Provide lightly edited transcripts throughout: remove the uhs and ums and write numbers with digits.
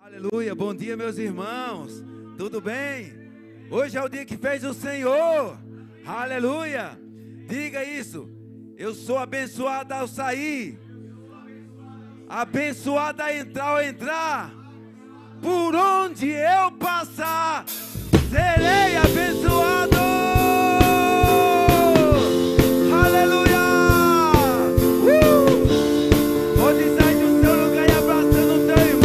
Aleluia, bom dia meus irmãos, tudo bem? Hoje é o dia que fez o Senhor, aleluia, diga isso, eu sou abençoado ao sair, abençoado a entrar ao entrar, por onde eu passar, serei abençoado, aleluia. Pode sair do seu lugar e abraçando o teu irmão.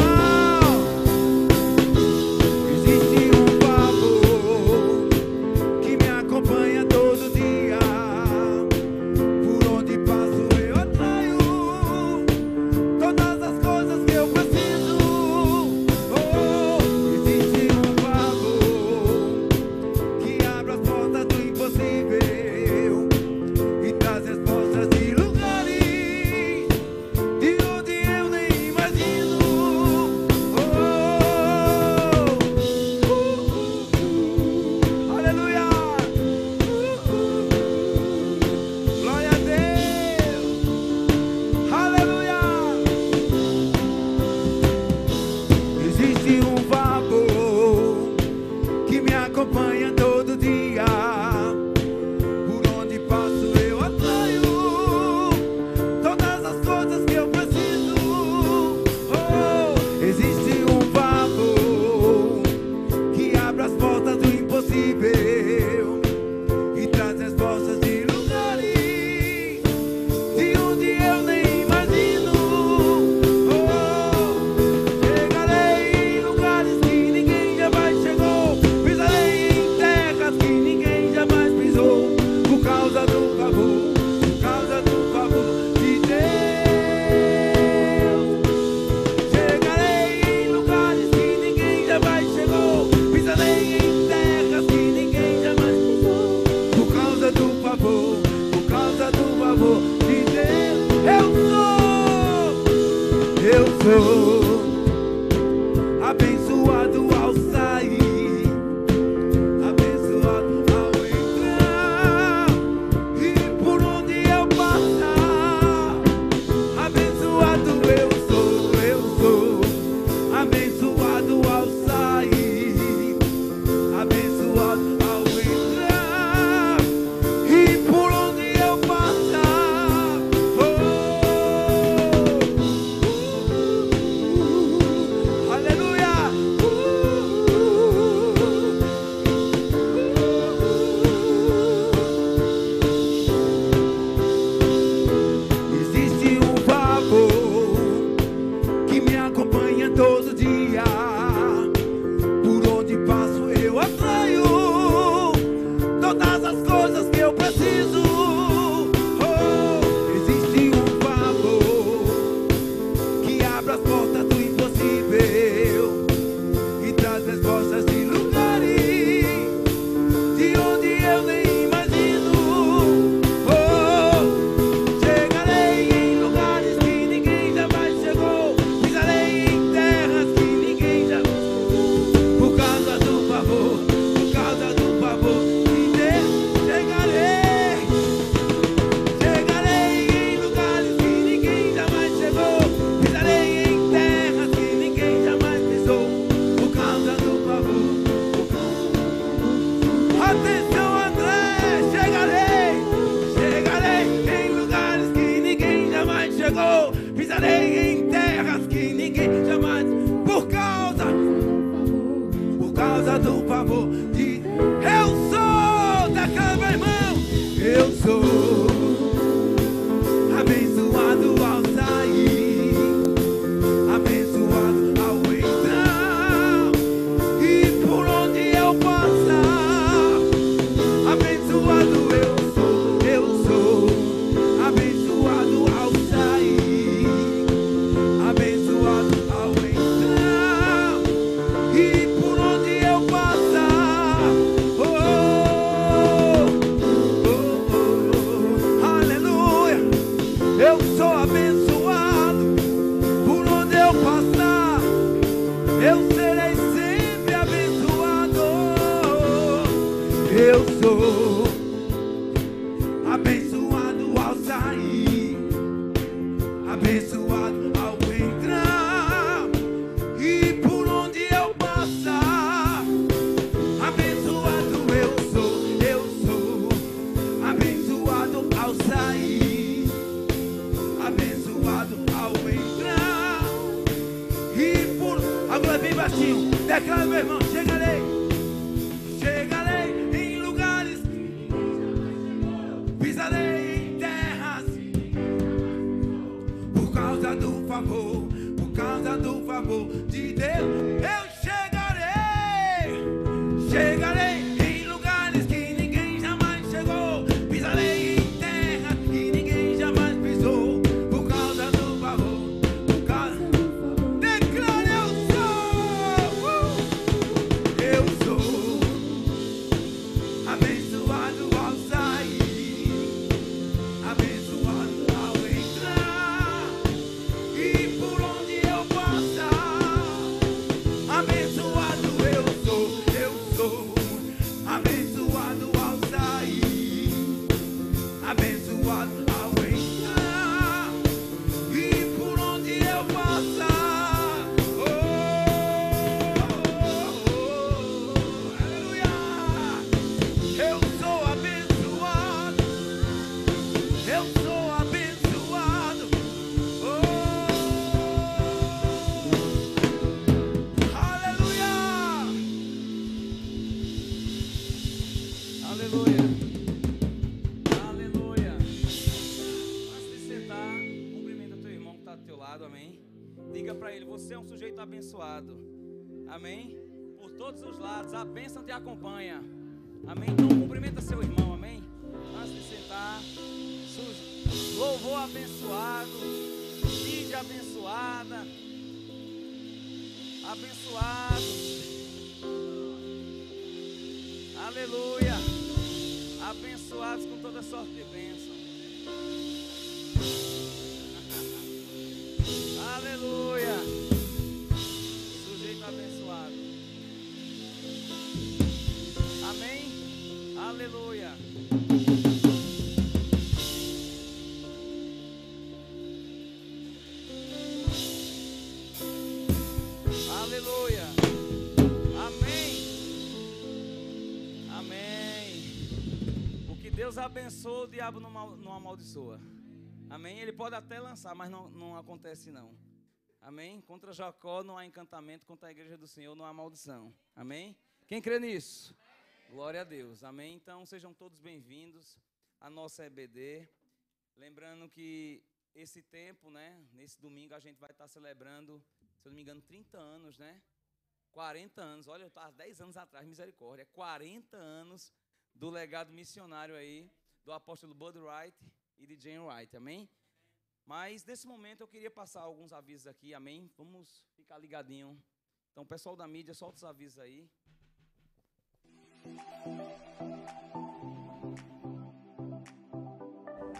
Existe um favor que me acompanha todo dia. Por onde passo eu atraio todas as coisas que eu preciso. Oh, existe um favor que abre as portas do impossível e traz respostas de lugares de onde eu nem imagino. Aleluia. Glória a Deus. Aleluia. Existe um favor que me acompanha todo dia. Por onde passo eu atraio todas as coisas que eu preciso. Oh, existe um favor que abre as portas do impossível e traz respostas de lugares de onde eu nem imagino. Oh, chegarei em lugares que ninguém jamais chegou, pisarei em terras que ninguém jamais pisou, por causa do favor de Deus. Chegarei em lugares que ninguém jamais chegou, pisarei em terras que ninguém jamais pisou, por causa do favor de Deus. Eu sou abençoado ao sair, abençoado ao entrar, e por onde eu passar, abençoado eu sou, abençoado ao sair, abençoado ao entrar, e por onde eu passar, aleluia. Existe um favor que me acompanha todo dia. Por onde passo eu atraio todas as coisas que eu preciso. Oh, existe um favor que abre as portas do impossível e traz respostas de lugares de onde eu nem imagino. Oh, chegarei em lugares que ninguém jamais chegou, pisarei em terras que ninguém jamais pisou, por causa do favor de Deus. Chegarei em lugares que ninguém jamais chegou, pisarei em terras que ninguém jamais pisou, por causa do favor. Atenção, André, chegarei em lugares que ninguém jamais chegou, pisarei em terras que ninguém jamais, por causa do favor de eu sou, daquela meu irmão, eu sou abençoado ao sair, abençoado ao entrar, e por onde eu passar, abençoado eu sou, abençoado ao sair, abençoado ao entrar, e por onde eu passar, oh, aleluia. Eu sou abençoado, por onde eu passar, eu serei sempre abençoado. Eu sou abençoado ao sair, abençoado ao entrar, e por onde baixinho. Declara, meu irmão, chegarei. Chegarei em lugares, pisarei em terras, por causa do favor de Deus. Eu chegarei em lugares que ninguém jamais chegou, pisarei em terras que ninguém jamais pisou, por causa do favor, declara, eu sou abençoado ao sair, abençoado ao entrar, e por onde eu passar, abençoado eu sou, abençoado ao sair, abençoado ao entrar, e por onde eu passar, aleluia, eu sou abençoado, aleluia, Aleluia. Aleluia. Antes de sentar, cumprimenta teu irmão que está do teu lado, amém? Diga para ele, você é um sujeito abençoado, amém? Por todos os lados, a bênção te acompanha, amém? Então cumprimenta seu irmão, amém? Antes de sentar, louvor abençoado, vídeo abençoada, abençoado. Aleluia. Abençoados com toda sorte de bênção. Aleluia. Sujeito abençoado. Amém. Aleluia. Aleluia. Amém. Amém. O que Deus abençoa, o diabo não amaldiçoa. Amém. Ele pode até lançar, mas não acontece não. Amém. Contra Jacó não há encantamento, contra a igreja do Senhor não há maldição. Amém. Quem crê nisso? Glória a Deus. Amém. Então sejam todos bem-vindos à nossa EBD. Lembrando que esse tempo, né, nesse domingo a gente vai estar celebrando, se eu não me engano, 30 anos, né? 40 anos, olha, eu estava 10 anos atrás, misericórdia, 40 anos do legado missionário aí, do apóstolo Bud Wright e de Jane Wright, amém? Mas nesse momento eu queria passar alguns avisos aqui, amém? Vamos ficar ligadinho. Então, pessoal da mídia, solta os avisos aí.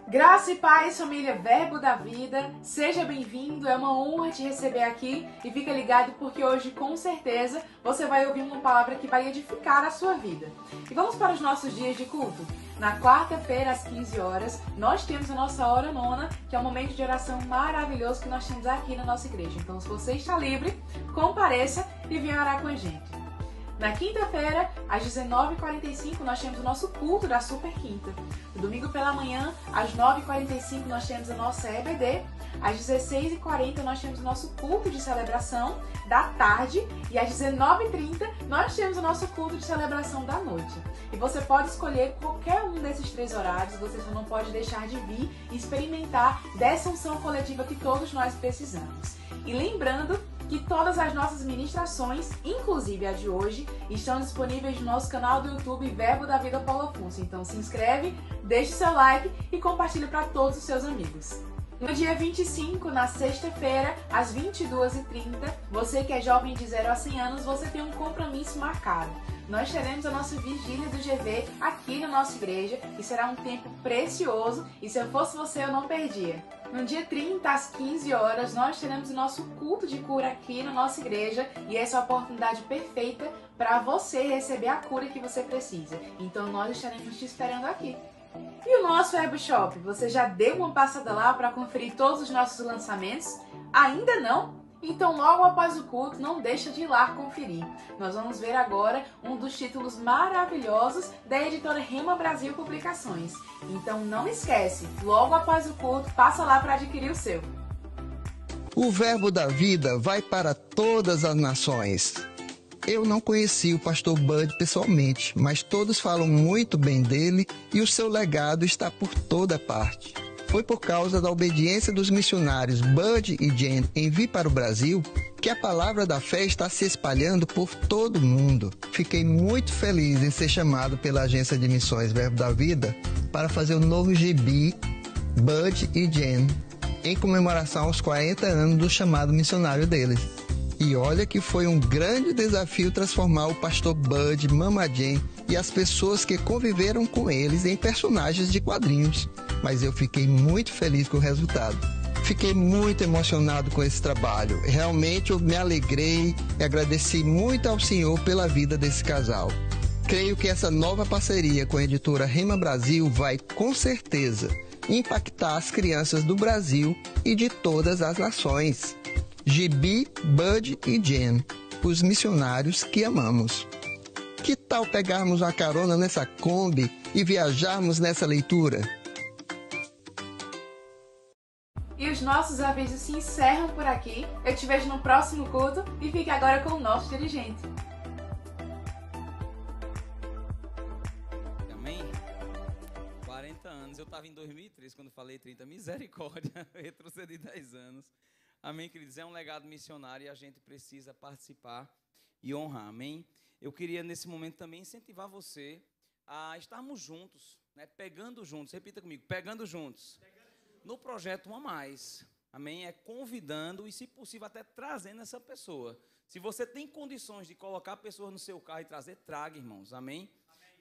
Graça e paz, família Verbo da Vida, seja bem-vindo, é uma honra te receber aqui e fica ligado porque hoje com certeza você vai ouvir uma palavra que vai edificar a sua vida. E vamos para os nossos dias de culto. Na quarta-feira, às 15 horas, nós temos a nossa hora nona, que é um momento de oração maravilhoso que nós temos aqui na nossa igreja. Então, se você está livre, compareça e venha orar com a gente. Na quinta-feira, às 19h45, nós temos o nosso culto da Super Quinta. No domingo pela manhã, às 9h45, nós temos a nossa EBD. Às 16h40, nós temos o nosso culto de celebração da tarde. E às 19h30, nós temos o nosso culto de celebração da noite. E você pode escolher qualquer um desses 3 horários, você só não pode deixar de vir e experimentar dessa unção coletiva que todos nós precisamos. E lembrando que todas as nossas ministrações, inclusive a de hoje, estão disponíveis no nosso canal do YouTube Verbo da Vida Paulo Afonso. Então se inscreve, deixe seu like e compartilhe para todos os seus amigos. No dia 25, na sexta-feira, às 22h30, você que é jovem de 0 a 100 anos, você tem um compromisso marcado. Nós teremos a nossa vigília do GV aqui na nossa igreja e será um tempo precioso e se eu fosse você eu não perdia. No dia 30, às 15 horas, nós teremos o nosso culto de cura aqui na nossa igreja e essa é a oportunidade perfeita para você receber a cura que você precisa. Então nós estaremos te esperando aqui. E o nosso Web Shop, você já deu uma passada lá para conferir todos os nossos lançamentos? Ainda não? Então logo após o culto, não deixa de ir lá conferir. Nós vamos ver agora um dos títulos maravilhosos da editora Rema Brasil Publicações. Então não esquece, logo após o culto, passa lá para adquirir o seu. O Verbo da Vida vai para todas as nações. Eu não conheci o pastor Bud pessoalmente, mas todos falam muito bem dele e o seu legado está por toda parte. Foi por causa da obediência dos missionários Bud e Jen em vir para o Brasil que a palavra da fé está se espalhando por todo o mundo. Fiquei muito feliz em ser chamado pela Agência de Missões Verbo da Vida para fazer o novo gibi Bud e Jen, em comemoração aos 40 anos do chamado missionário deles. E olha que foi um grande desafio transformar o pastor Bud, Mama Jen e as pessoas que conviveram com eles em personagens de quadrinhos. Mas eu fiquei muito feliz com o resultado. Fiquei muito emocionado com esse trabalho. Realmente eu me alegrei e agradeci muito ao Senhor pela vida desse casal. Creio que essa nova parceria com a editora Rema Brasil vai, com certeza, impactar as crianças do Brasil e de todas as nações. Gibi, Bud e Jen, os missionários que amamos. Que tal pegarmos uma carona nessa Kombi e viajarmos nessa leitura? E os nossos avisos se encerram por aqui. Eu te vejo no próximo culto e fique agora com o nosso dirigente. Amém? 40 anos. Eu estava em 2003 quando falei 30. Misericórdia. Eu retrocedi 10 anos. Amém, queridos? É um legado missionário e a gente precisa participar e honrar. Amém? Eu queria, nesse momento, também incentivar você a estarmos juntos, né? Pegando juntos. Repita comigo. Pegando juntos. No projeto Um a Mais. Amém? É convidando e, se possível, até trazendo essa pessoa. Se você tem condições de colocar pessoas no seu carro e trazer, traga, irmãos. Amém?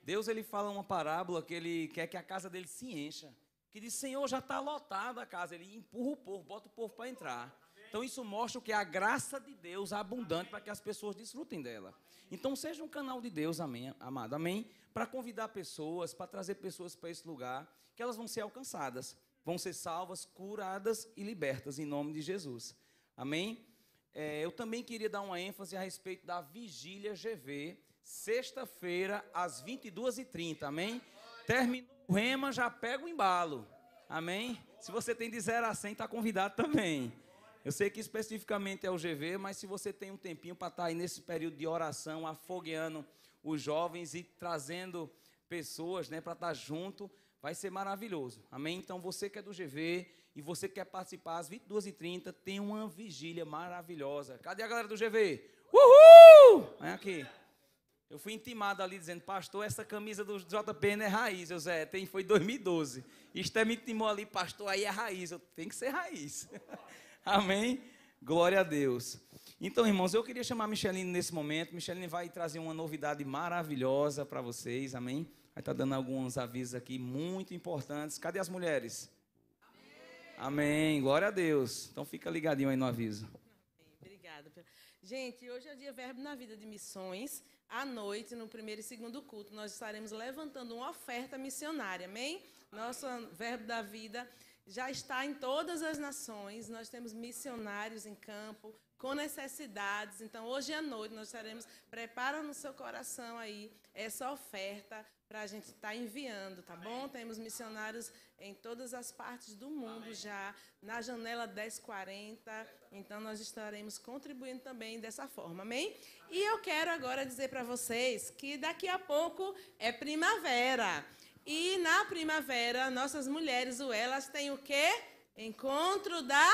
Deus, ele fala uma parábola que ele quer que a casa dele se encha. Que diz, Senhor, já está lotada a casa. Ele empurra o povo, bota o povo para entrar. Então, isso mostra o que é a graça de Deus abundante para que as pessoas desfrutem dela. Então, seja um canal de Deus, amém, amado, amém? Para convidar pessoas, para trazer pessoas para esse lugar, que elas vão ser alcançadas, vão ser salvas, curadas e libertas, em nome de Jesus. Amém? Eu também queria dar uma ênfase a respeito da Vigília GV, sexta-feira, às 22h30, amém? Terminou o rema, já pega o embalo, amém? Se você tem de 0 a 100, está convidado também. Eu sei que especificamente é o GV, mas se você tem um tempinho para estar aí nesse período de oração, afogueando os jovens e trazendo pessoas, né, para estar junto, vai ser maravilhoso. Amém? Então, você que é do GV e você que quer participar, às 22h30, tem uma vigília maravilhosa. Cadê a galera do GV? Uhul! Vem aqui. Eu fui intimado ali dizendo, pastor, essa camisa do JPN é raiz. Foi em 2012. Esther me intimou ali, pastor, aí é raiz. Eu tenho que ser raiz. Amém? Glória a Deus. Então, irmãos, eu queria chamar a Micheline nesse momento. Micheline vai trazer uma novidade maravilhosa para vocês, amém? Vai estar dando alguns avisos aqui muito importantes. Cadê as mulheres? Amém. Glória a Deus. Então, fica ligadinho aí no aviso. Obrigada. Gente, hoje é o dia Verbo na Vida de Missões. À noite, no primeiro e segundo culto, nós estaremos levantando uma oferta missionária, amém? Nosso Verbo da Vida já está em todas as nações, nós temos missionários em campo, com necessidades. Então, hoje à noite, nós estaremos, prepara no seu coração aí essa oferta para a gente estar enviando, tá bom? Temos missionários em todas as partes do mundo já, na janela 1040, então nós estaremos contribuindo também dessa forma, amém? E eu quero agora dizer para vocês que daqui a pouco é primavera. E na primavera, nossas mulheres, elas têm o quê? Encontro da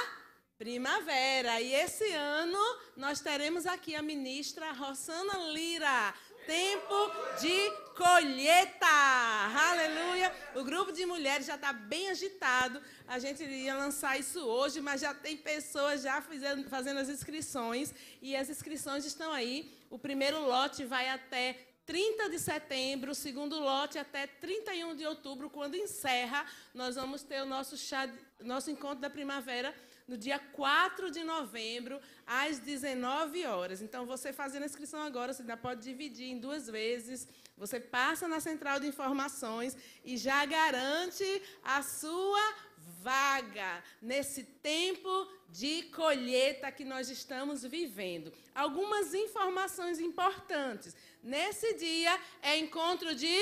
primavera. E esse ano nós teremos aqui a ministra Rosana Lira. Tempo de colheita. Aleluia. O grupo de mulheres já está bem agitado. A gente iria lançar isso hoje, mas já tem pessoas já fazendo as inscrições. E as inscrições estão aí. O primeiro lote vai até 30 de setembro, o segundo lote até 31 de outubro, quando encerra, nós vamos ter o nosso encontro da primavera no dia 4 de novembro, às 19 horas. Então, você fazendo a inscrição agora, você ainda pode dividir em 2 vezes, você passa na central de informações e já garante a sua vaga nesse tempo de colheita que nós estamos vivendo. Algumas informações importantes. Nesse dia é encontro de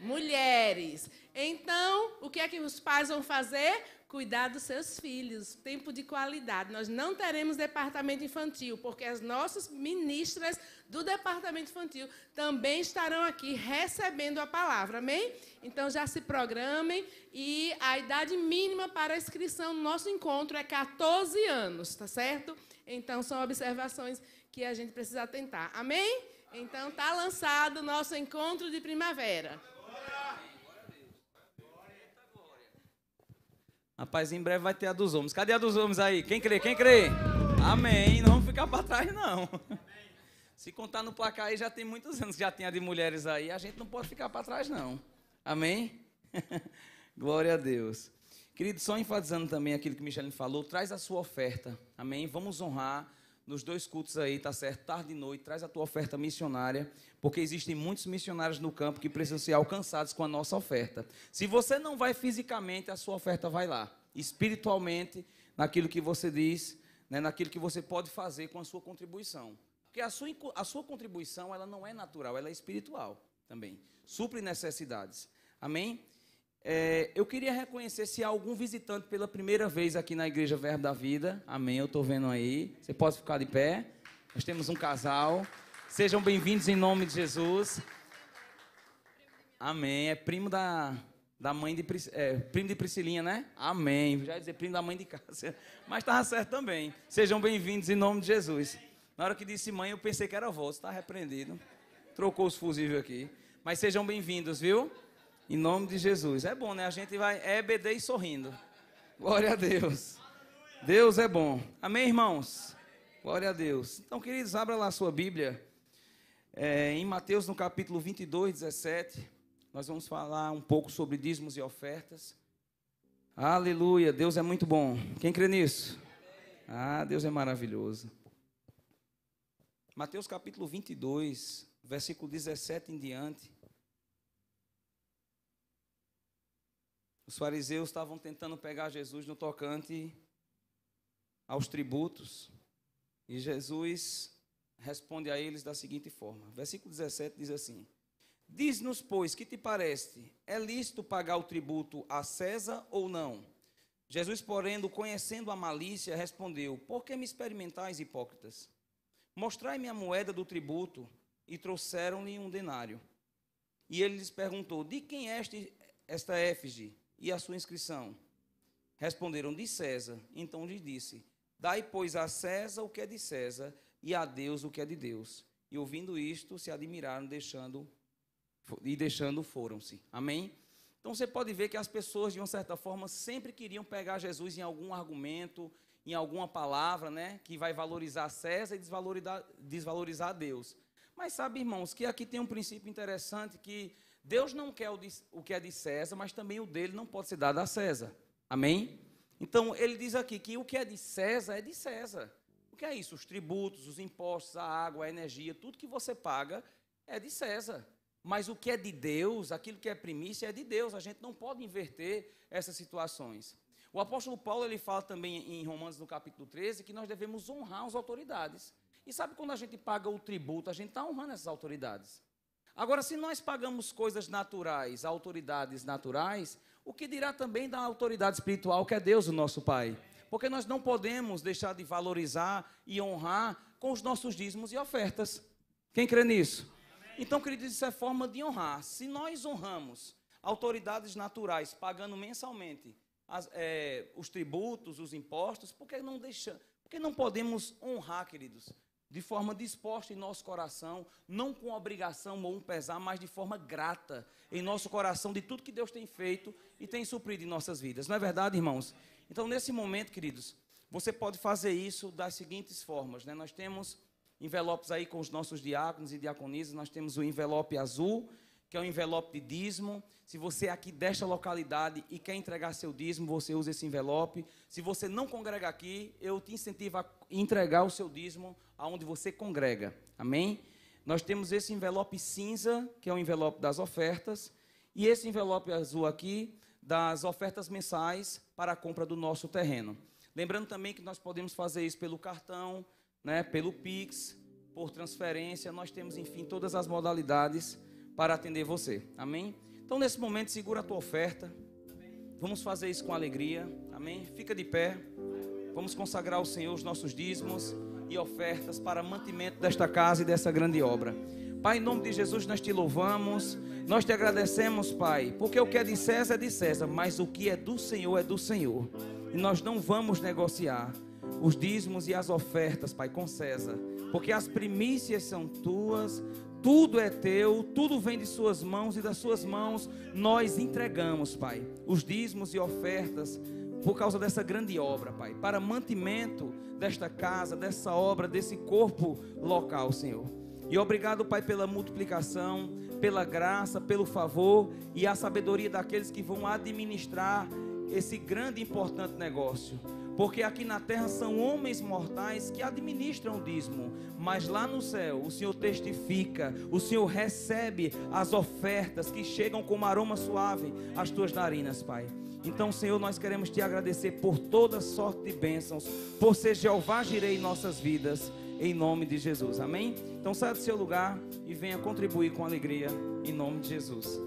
Mulheres. Então, o que é que os pais vão fazer? Cuidar dos seus filhos, tempo de qualidade. Nós não teremos departamento infantil, porque as nossas ministras do departamento infantil também estarão aqui recebendo a palavra, amém? Então, já se programem e a idade mínima para a inscrição no nosso encontro é 14 anos, tá certo? Então, são observações que a gente precisa atentar, amém? Então, está lançado o nosso encontro de primavera. Rapaz, em breve vai ter a dos homens. Cadê a dos homens aí? Quem crê? Quem crê? Amém. Não vamos ficar para trás, não. Se contar no placar aí, já tem muitos anos que já tem a de mulheres aí. A gente não pode ficar para trás, não. Amém? Glória a Deus. Querido, só enfatizando também aquilo que Micheline falou, traz a sua oferta. Amém? Vamos honrar nos 2 cultos aí, tá certo? Tarde e noite, traz a tua oferta missionária, porque existem muitos missionários no campo que precisam ser alcançados com a nossa oferta. Se você não vai fisicamente, a sua oferta vai lá. Espiritualmente, naquilo que você diz, né, naquilo que você pode fazer com a sua contribuição. Porque a sua contribuição, ela não é natural, ela é espiritual também. Supre necessidades. Amém? Eu queria reconhecer se há algum visitante pela primeira vez aqui na Igreja Verbo da Vida. Amém, eu estou vendo aí. Você pode ficar de pé. Nós temos um casal. Sejam bem-vindos em nome de Jesus. Amém. É primo da mãe de primo de Priscilinha, né? Amém. Já ia dizer primo da mãe de Cássia. Mas estava certo também. Sejam bem-vindos em nome de Jesus. Na hora que disse mãe, eu pensei que era avó. Você está repreendido. Trocou os fusíveis aqui. Mas sejam bem-vindos, viu? Em nome de Jesus. É bom, né? A gente vai EBD e sorrindo. Glória a Deus. Deus é bom. Amém, irmãos? Glória a Deus. Então, queridos, abra lá a sua Bíblia. Em Mateus, no capítulo 22, 17, nós vamos falar um pouco sobre dízimos e ofertas. Aleluia. Deus é muito bom. Quem crê nisso? Ah, Deus é maravilhoso. Mateus, capítulo 22, versículo 17 em diante. Os fariseus estavam tentando pegar Jesus no tocante aos tributos. E Jesus responde a eles da seguinte forma. Versículo 17 diz assim: Diz-nos, pois, que te parece? É lícito pagar o tributo a César ou não? Jesus, porém, conhecendo a malícia, respondeu: Por que me experimentais, hipócritas? Mostrai-me a moeda do tributo. E trouxeram-lhe um denário. E ele lhes perguntou: De quem é esta éfigie? E a sua inscrição? Responderam: de César. Então lhe disse: Dai, pois, a César o que é de César, e a Deus o que é de Deus. E ouvindo isto, se admiraram, deixando foram-se. Amém? Então você pode ver que as pessoas, de uma certa forma, sempre queriam pegar Jesus em algum argumento, em alguma palavra, né, que vai valorizar César e desvalorizar Deus. Mas sabe, irmãos, que aqui tem um princípio interessante, que Deus não quer o que é de César, mas também o dele não pode ser dado a César. Amém? Então, ele diz aqui que o que é de César é de César. O que é isso? Os tributos, os impostos, a água, a energia, tudo que você paga é de César. Mas o que é de Deus, aquilo que é primícia, é de Deus. A gente não pode inverter essas situações. O apóstolo Paulo, ele fala também em Romanos, no capítulo 13, que nós devemos honrar as autoridades. E sabe quando a gente paga o tributo, a gente está honrando essas autoridades. Agora, se nós pagamos coisas naturais, autoridades naturais, o que dirá também da autoridade espiritual, que é Deus, o nosso Pai? Porque nós não podemos deixar de valorizar e honrar com os nossos dízimos e ofertas. Quem crê nisso? Então, queridos, isso é forma de honrar. Se nós honramos autoridades naturais, pagando mensalmente os tributos, os impostos, por que não podemos honrar, queridos, de forma disposta em nosso coração, não com obrigação ou um pesar, mas de forma grata em nosso coração de tudo que Deus tem feito e tem suprido em nossas vidas. Não é verdade, irmãos? Então, nesse momento, queridos, você pode fazer isso das seguintes formas, né? Nós temos envelopes aí com os nossos diáconos e diaconisas. Nós temos o envelope azul, que é o envelope de dízimo. Se você é aqui desta localidade e quer entregar seu dízimo, você usa esse envelope. Se você não congrega aqui, eu te incentivo a entregar o seu dízimo aonde você congrega. Amém? Nós temos esse envelope cinza, que é o envelope das ofertas, e esse envelope azul aqui, das ofertas mensais para a compra do nosso terreno. Lembrando também que nós podemos fazer isso pelo cartão, né, pelo Pix, por transferência. Nós temos, enfim, todas as modalidades para atender você. Amém? Então, nesse momento, segura a tua oferta. Vamos fazer isso com alegria. Amém? Fica de pé. Vamos consagrar ao Senhor os nossos dízimos e ofertas para mantimento desta casa e dessa grande obra. Pai, em nome de Jesus, nós te louvamos. Nós te agradecemos, Pai, porque o que é de César, mas o que é do Senhor. E nós não vamos negociar os dízimos e as ofertas, Pai, com César, porque as primícias são tuas, tudo é teu, tudo vem de suas mãos, e das suas mãos nós entregamos, Pai, os dízimos e ofertas por causa dessa grande obra, Pai, para mantimento desta casa, dessa obra, desse corpo local, Senhor. E obrigado, Pai, pela multiplicação, pela graça, pelo favor e a sabedoria daqueles que vão administrar esse grande e importante negócio. Porque aqui na terra são homens mortais que administram o dízimo, mas lá no céu o Senhor testifica, o Senhor recebe as ofertas que chegam como aroma suave às tuas narinas, Pai. Então, Senhor, nós queremos te agradecer por toda sorte de bênçãos, por ser Jeová Jireh em nossas vidas, em nome de Jesus, amém? Então saia do seu lugar e venha contribuir com alegria, em nome de Jesus.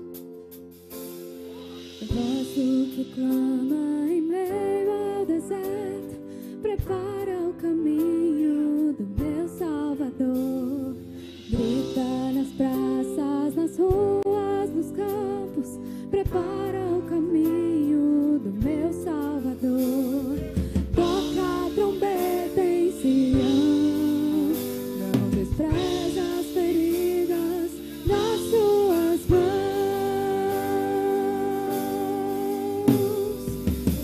Voz do que clama em meio ao deserto, prepara o caminho do meu Salvador. Grita nas praças, nas ruas, nos campos, prepara o caminho do meu Salvador. Toca a trombeta em Sião, não despreza as feridas nas suas mãos.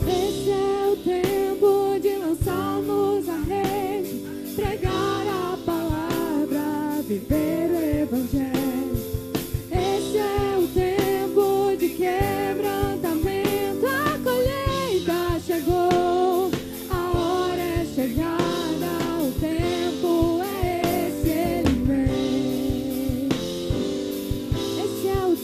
Esse é o tempo de lançarmos a rede, pregar a palavra, viver o evangelho. Esse é o tempo de quebrantamento, a colheita chegou, a hora é chegada, o tempo é esse, ele vem. Esse é o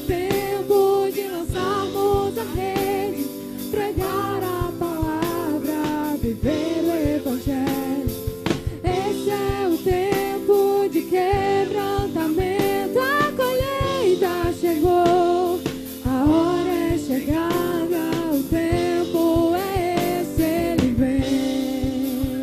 tempo de lançarmos a rede, pregar a palavra, viver o evangelho. Esse é o tempo de quebrantamento, a colheita chegou, a hora é chegada, o tempo é esse, ele vem.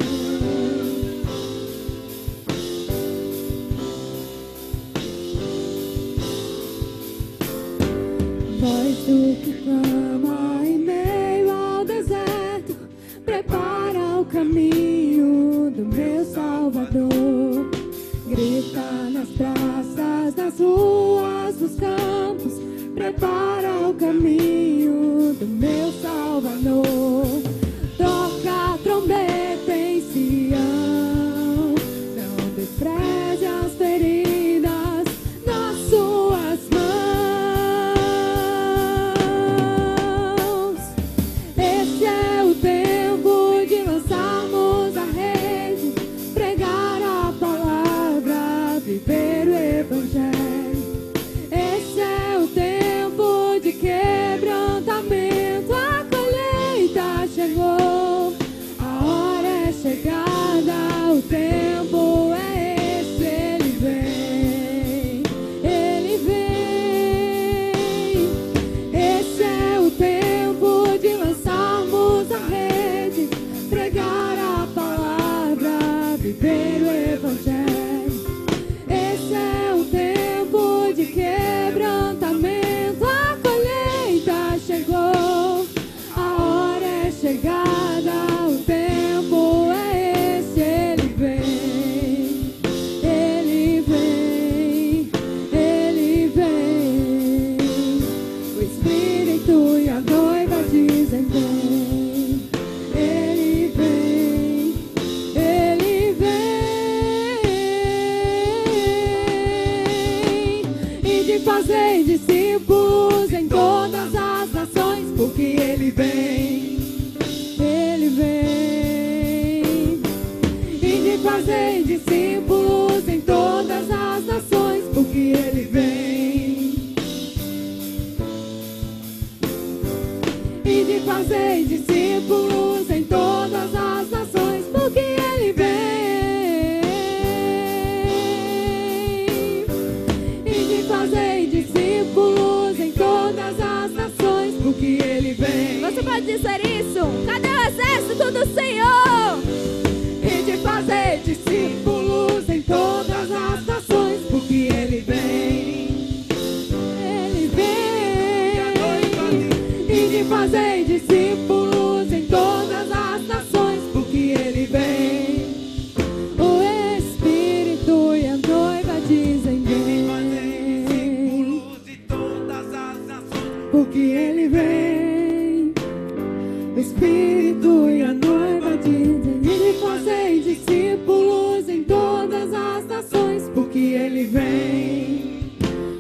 Voz do que clama em meio ao deserto, prepara o caminho do meu Salvador. Grita nas praças, nas ruas, nos campos, prepara o caminho do meu Salvador. Toca a trombeta em Sião, não despreze as feridas nas suas mãos. Esse é o tempo de lançarmos a rede, pregar a palavra, viver o evangelho. Esse é o tempo de quebrantamento, a colheita chegou, a hora é chegada, o tempo é esse, ele vem, ele vem. Esse é o tempo de lançarmos a rede, pregar a palavra, viver o evangelho. Esse é o tempo de quebrantamento, a colheita chegou, a hora é chegada, o tempo é esse, ele vem, ele vem, ele vem. O Espírito e a noiva dizem vem, ele vem, ele vem. E de fazer discípulos em todas as nações, porque ele vem, ele vem. E de fazer discípulos em todas as nações, porque ele vem. E de fazer discípulos em todas as nações, porque ele vem. E de fazer porque Ele vem. Você pode dizer isso? Cadê o exército do Senhor? E de fazer discípulos em todas as nações, porque Ele vem. Ele vem. E de fazer discípulos em todas as nações, porque Ele vem. O Espírito e a noiva dizem vem. Porque Ele vem. O Espírito e a noiva dizem e de fazer discípulos em todas as nações, porque Ele vem.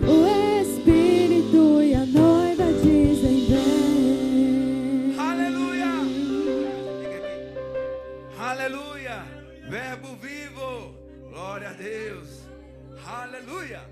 O Espírito e a noiva dizem vem. Aleluia! Aleluia! Verbo vivo! Glória a Deus! Aleluia!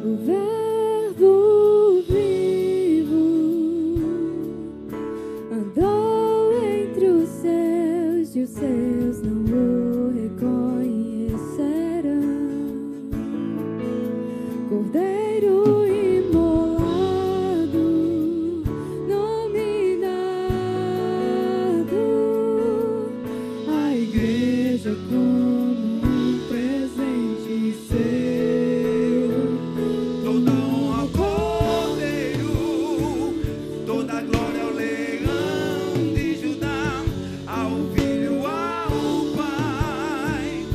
O Verbo vivo andou entre os seus e os seus não o reconhecerão. Cordeiro imolado, nominado, a igreja como um presente seu. Toda honra ao Cordeiro, toda glória ao Leão de Judá, ao Filho, ao Pai,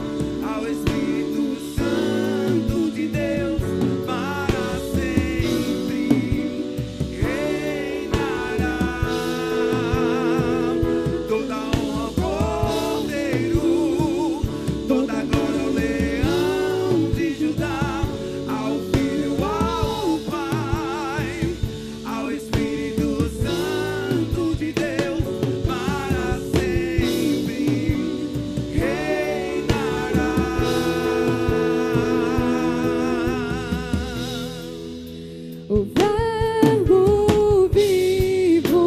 ao Espírito Santo de Deus, para sempre reinará. Toda honra ao Cordeiro, toda glória ao Leão de Judá, ao Filho, ao Pai, ao Espírito Santo de Deus, para sempre reinará. O Verbo vivo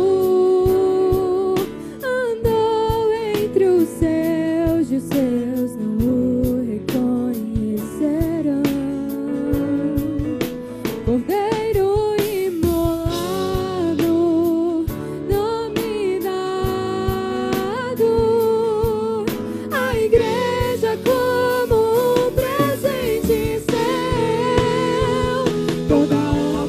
andou entre os seus e os seus não o reconhecerão. Cordeiro imolado, nominado, a igreja como um presente seu. Toda honra ao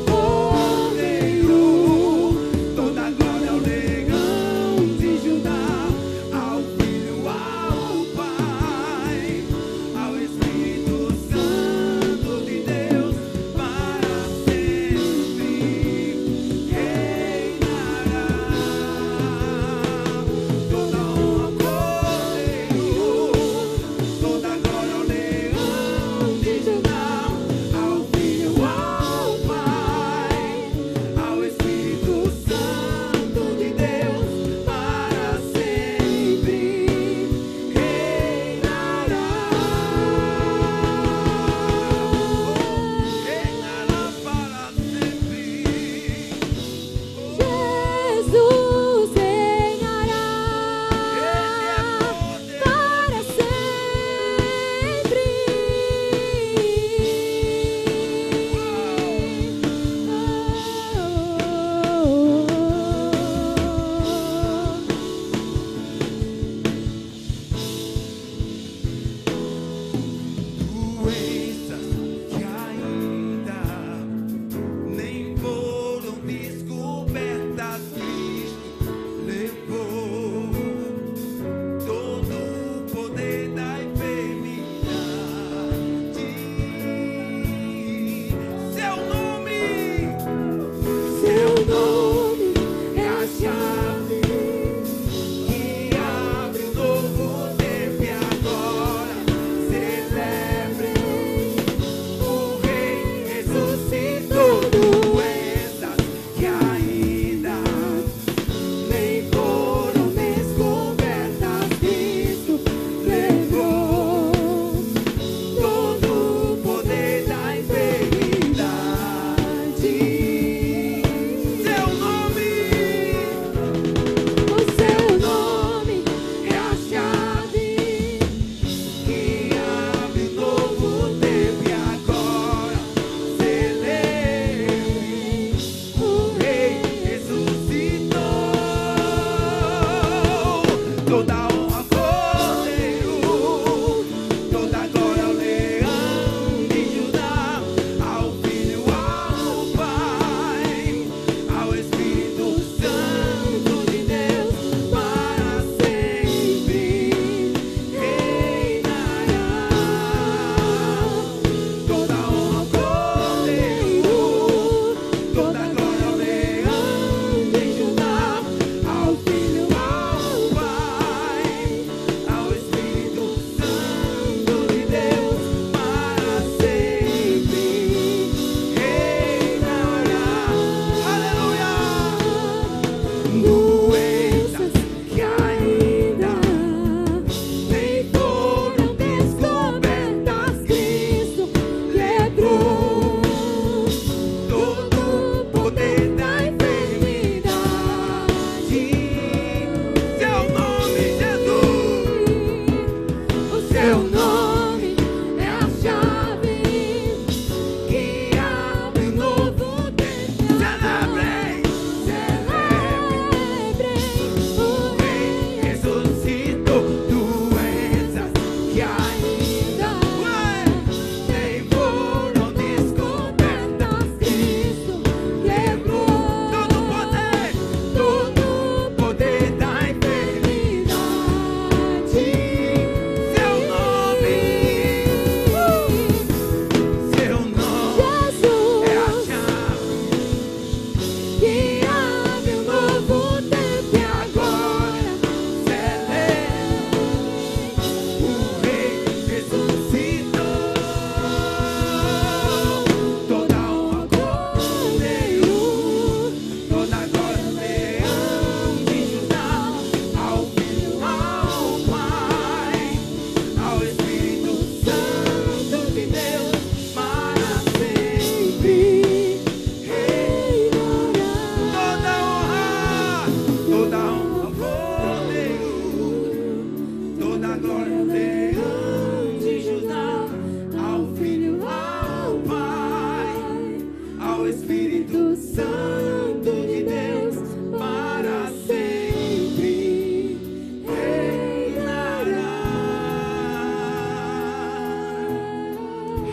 ao Espírito Santo de Deus, para sempre reinará.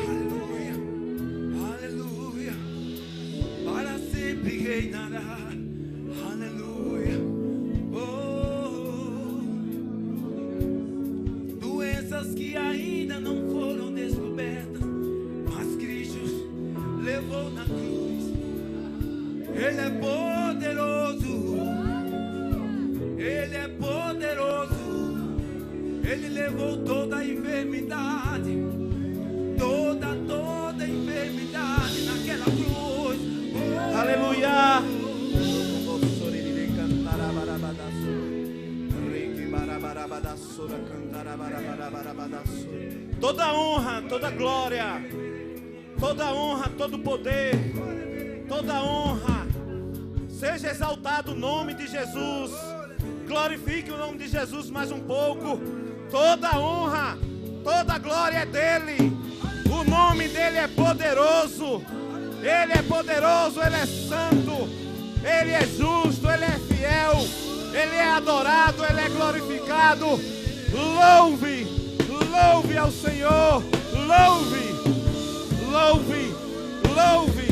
Aleluia, aleluia, para sempre reinará. Aleluia. Oh, doenças que ainda não foram descobertas, mas Cristo levou na cruz. Ele é poderoso, Ele é poderoso. Ele levou toda a enfermidade, toda enfermidade naquela cruz. Oh, Aleluia. Toda honra, toda glória, toda honra, todo poder, toda honra, seja exaltado o nome de Jesus. Glorifique o nome de Jesus mais um pouco. Toda honra, toda glória é dele. O nome dele é poderoso. Ele é poderoso, ele é santo, ele é justo, ele é fiel, ele é adorado, ele é glorificado. Louve, louve ao Senhor. Louve, louve, louve,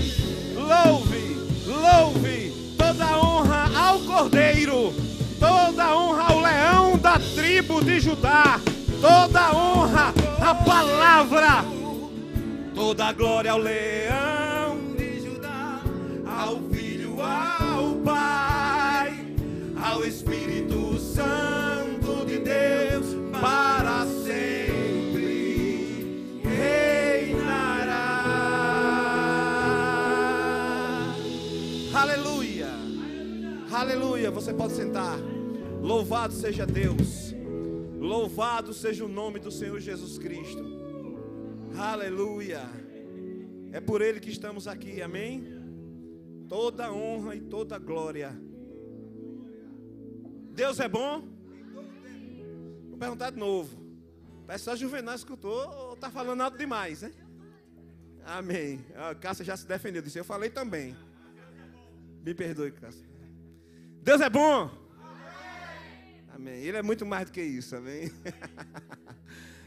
louve, louve. Toda honra ao Cordeiro, toda honra ao leão da tribo de Judá, toda honra à palavra, toda glória ao leão de Judá, ao Filho, ao Pai, ao Espírito Santo de Deus, para sempre reinará. Aleluia, aleluia. Você pode sentar. Louvado seja Deus, louvado seja o nome do Senhor Jesus Cristo. Aleluia. É por Ele que estamos aqui, amém? Toda honra e toda glória. Deus é bom? Vou perguntar de novo. Parece que só Juvenal escutou ou está falando alto demais, né? Amém. A Cássia já se defendeu, disse, eu falei também. Me perdoe, Cássia. Deus é bom? Amém. Ele é muito mais do que isso, amém?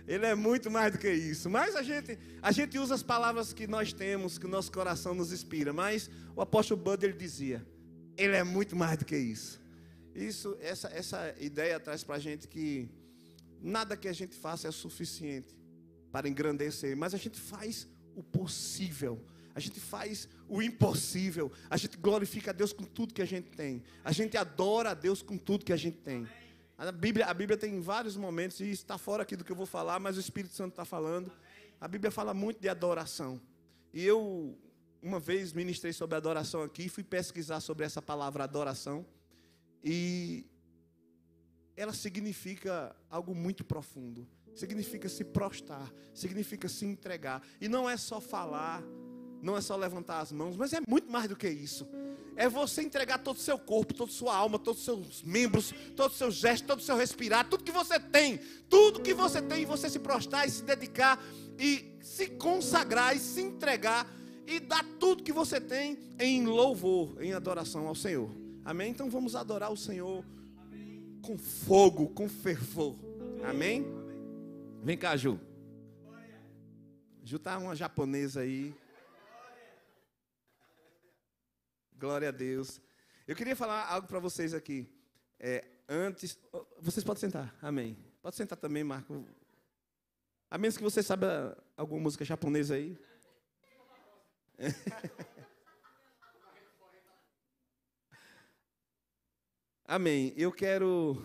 Ele é muito mais do que isso. Mas a gente usa as palavras que nós temos, que o nosso coração nos inspira. Mas o apóstolo Bud, ele dizia, ele é muito mais do que isso. Essa ideia traz para a gente que nada que a gente faça é suficiente para engrandecer. Mas a gente faz o possível. A gente faz o impossível. A gente glorifica a Deus com tudo que a gente tem. A gente adora a Deus com tudo que a gente tem. A Bíblia tem vários momentos, e isso está fora aqui do que eu vou falar, mas o Espírito Santo está falando. A Bíblia fala muito de adoração. E eu, uma vez, ministrei sobre adoração aqui, fui pesquisar sobre essa palavra adoração. E ela significa algo muito profundo. Significa se prostrar, significa se entregar. E não é só falar, não é só levantar as mãos, mas é muito mais do que isso. É você entregar todo o seu corpo, toda a sua alma, todos os seus membros, todo o seu gesto, todo o seu respirar, tudo que você tem, e você se prostrar e se dedicar e se consagrar e se entregar e dar tudo que você tem em louvor, em adoração ao Senhor. Amém? Então vamos adorar o Senhor com fogo, com fervor. Amém? Vem cá, Ju. Ju tá uma japonesa aí. Glória a Deus. Eu queria falar algo para vocês aqui. Antes, vocês podem sentar. Amém. Pode sentar também, Marco. A menos que você saiba alguma música japonesa aí. Amém. Eu quero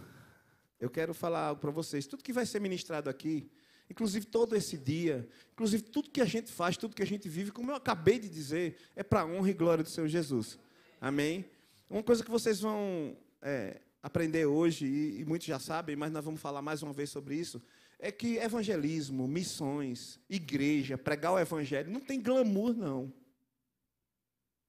falar algo para vocês. Tudo que vai ser ministrado aqui, inclusive todo esse dia, inclusive tudo que a gente faz, tudo que a gente vive, como eu acabei de dizer, é para a honra e glória do Senhor Jesus. Amém? Uma coisa que vocês vão aprender hoje, e muitos já sabem, mas nós vamos falar mais uma vez sobre isso, é que evangelismo, missões, igreja, pregar o evangelho, não tem glamour, não.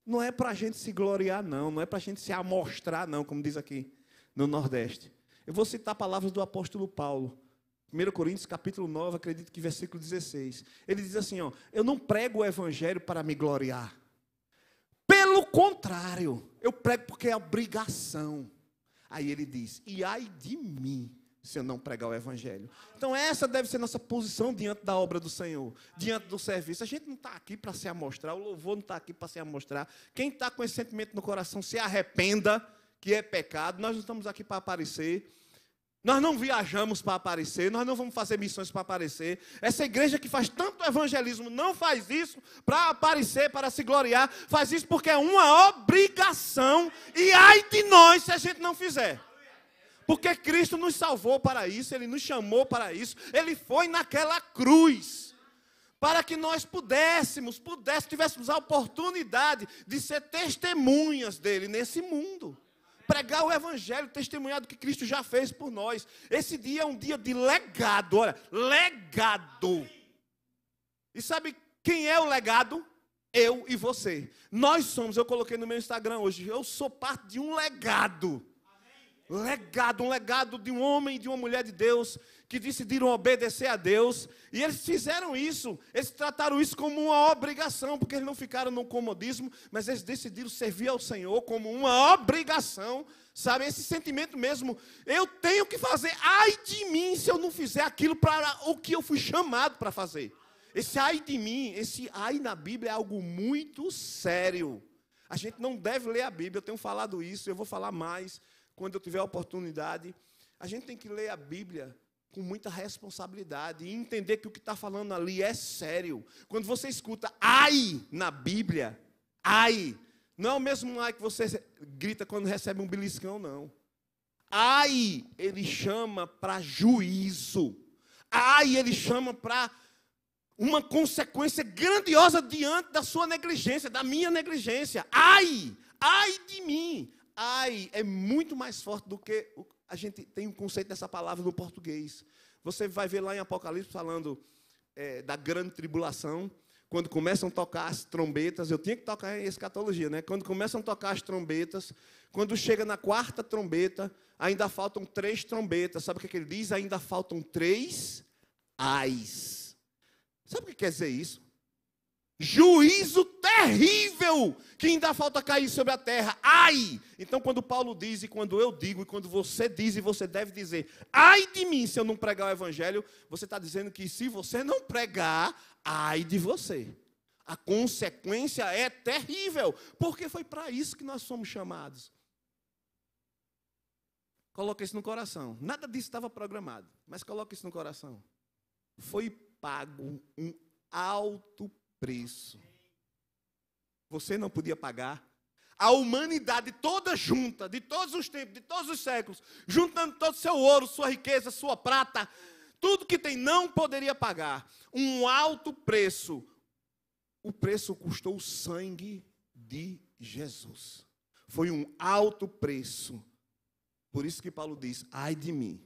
Não é para a gente se gloriar, não é para a gente se amostrar, não, como diz aqui no Nordeste. Eu vou citar palavras do apóstolo Paulo. 1 Coríntios, capítulo 9, acredito que versículo 16. Ele diz assim, eu não prego o evangelho para me gloriar, contrário, eu prego porque é obrigação. Aí ele diz, e ai de mim, se eu não pregar o evangelho. Então essa deve ser nossa posição diante da obra do Senhor, diante do serviço. A gente não está aqui para se amostrar, o louvor não está aqui para se amostrar. Quem está com esse sentimento no coração, se arrependa, que é pecado. Nós não estamos aqui para aparecer. Nós não viajamos para aparecer, nós não vamos fazer missões para aparecer. Essa igreja que faz tanto evangelismo não faz isso para aparecer, para se gloriar. Faz isso porque é uma obrigação. E ai de nós se a gente não fizer. Porque Cristo nos salvou para isso, Ele nos chamou para isso. Ele foi naquela cruz para que nós tivéssemos a oportunidade de ser testemunhas dEle nesse mundo. Pregar o evangelho, testemunhar do que Cristo já fez por nós. Esse dia é um dia de legado, olha, legado. E sabe quem é o legado? Eu e você. Nós somos, eu coloquei no meu Instagram hoje, eu sou parte de um legado. Legado, um legado de um homem e de uma mulher de Deus que decidiram obedecer a Deus. E eles fizeram isso, eles trataram isso como uma obrigação, porque eles não ficaram no comodismo, mas eles decidiram servir ao Senhor como uma obrigação. Sabe, esse sentimento mesmo, eu tenho que fazer, ai de mim se eu não fizer aquilo para o que eu fui chamado para fazer. Esse ai de mim, esse ai na Bíblia é algo muito sério. A gente não deve ler a Bíblia, eu tenho falado isso, eu vou falar mais quando eu tiver a oportunidade. A gente tem que ler a Bíblia com muita responsabilidade e entender que o que está falando ali é sério. Quando você escuta ai na Bíblia, ai, não é o mesmo ai que você grita quando recebe um beliscão, não. Ai, ele chama para juízo. Ai, ele chama para uma consequência grandiosa diante da sua negligência, da minha negligência. Ai, ai de mim. Ai é muito mais forte do que a gente tem um conceito dessa palavra no português. Você vai ver lá em Apocalipse falando da grande tribulação, quando começam a tocar as trombetas. Eu tinha que tocar em escatologia, né? Quando começam a tocar as trombetas, quando chega na quarta trombeta, ainda faltam 3 trombetas. Sabe o que ele diz? Ainda faltam 3 ais. Sabe o que quer dizer isso? Juízo terrível que ainda falta cair sobre a terra. Ai! Então, quando Paulo diz, e quando eu digo, e quando você diz, e você deve dizer, ai de mim se eu não pregar o evangelho, você está dizendo que se você não pregar, ai de você. A consequência é terrível, porque foi para isso que nós somos chamados. Coloque isso no coração. Nada disso estava programado, mas coloque isso no coração. Foi pago um alto preço. Você não podia pagar. A humanidade toda junta, de todos os tempos, de todos os séculos, juntando todo o seu ouro, sua riqueza, sua prata, tudo que tem, não poderia pagar. Um alto preço. O preço custou o sangue de Jesus. Foi um alto preço. Por isso que Paulo diz, ai de mim,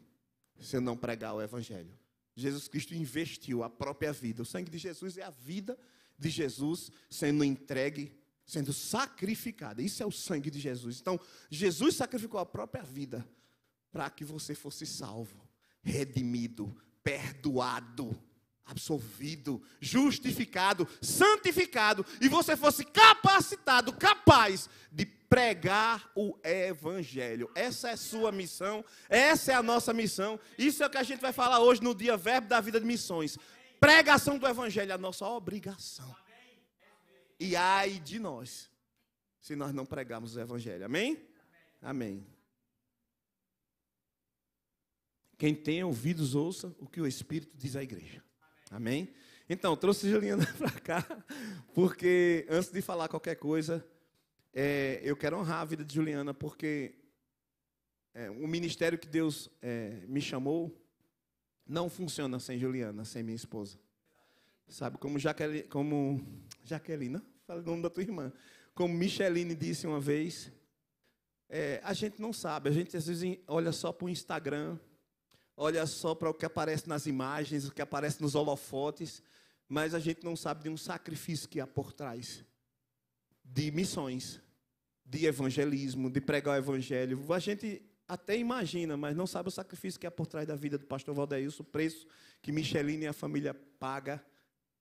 se eu não pregar o evangelho. Jesus Cristo investiu a própria vida. O sangue de Jesus é a vida de Jesus sendo entregue, sendo sacrificada. Isso é o sangue de Jesus. Então, Jesus sacrificou a própria vida para que você fosse salvo, redimido, perdoado, absolvido, justificado, santificado, e você fosse capacitado, capaz de pregar o evangelho. Essa é a sua missão, essa é a nossa missão. Isso é o que a gente vai falar hoje no dia Verbo da Vida de Missões. Pregação do evangelho é a nossa obrigação. E ai de nós, se nós não pregarmos o evangelho. Amém? Amém. Quem tem ouvidos, ouça o que o Espírito diz à igreja. Amém? Então, trouxe a Juliana para cá, porque antes de falar qualquer coisa, eu quero honrar a vida de Juliana, porque o ministério que Deus me chamou não funciona sem Juliana, sem minha esposa. Sabe, como Jaqueline, não? Fala o nome da tua irmã. Como Micheline disse uma vez, a gente não sabe, a gente às vezes olha só para o Instagram, olha só para o que aparece nas imagens, o que aparece nos holofotes, mas a gente não sabe de um sacrifício que há por trás de missões, de evangelismo, de pregar o evangelho. A gente até imagina, mas não sabe o sacrifício que há por trás da vida do pastor Valdeilson, o preço que Micheline e a família paga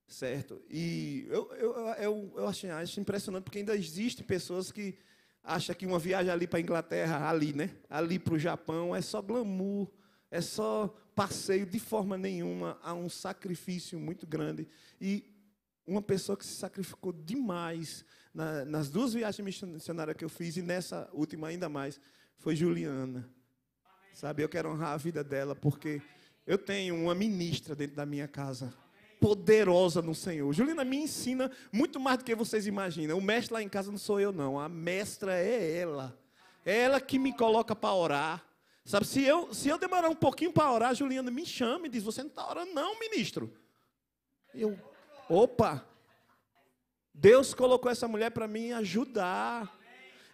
certo? E eu acho impressionante, porque ainda existem pessoas que acham que uma viagem ali para a Inglaterra, ali para o Japão, é só glamour, é só passeio, de forma nenhuma. Há um sacrifício muito grande. E uma pessoa que se sacrificou demais nas 2 viagens missionárias que eu fiz, e nessa última ainda mais, foi Juliana. Sabe, eu quero honrar a vida dela, porque eu tenho uma ministra dentro da minha casa, poderosa no Senhor. Juliana me ensina muito mais do que vocês imaginam. O mestre lá em casa não sou eu, não. A mestra é ela. É ela que me coloca para orar. Sabe, se eu demorar um pouquinho para orar, a Juliana me chama e diz: você não está orando não, ministro. Opa! Deus colocou essa mulher para mim ajudar.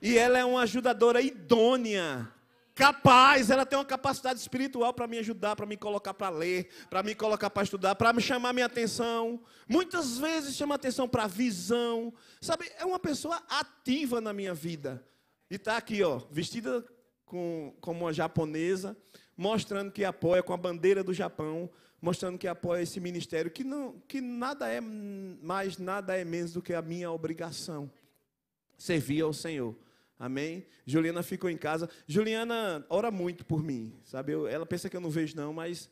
E ela é uma ajudadora idônea, capaz. Ela tem uma capacidade espiritual para me ajudar, para me colocar para ler, para me colocar para estudar, para me chamar minha atenção. Muitas vezes chama atenção para a visão. Sabe, é uma pessoa ativa na minha vida. E está aqui, ó, vestida como uma japonesa, mostrando que apoia, com a bandeira do Japão, mostrando que apoia esse ministério, que nada é mais, nada é menos do que a minha obrigação. Servir ao Senhor. Amém? Juliana ficou em casa. Juliana ora muito por mim, sabe? Ela pensa que eu não vejo, não, mas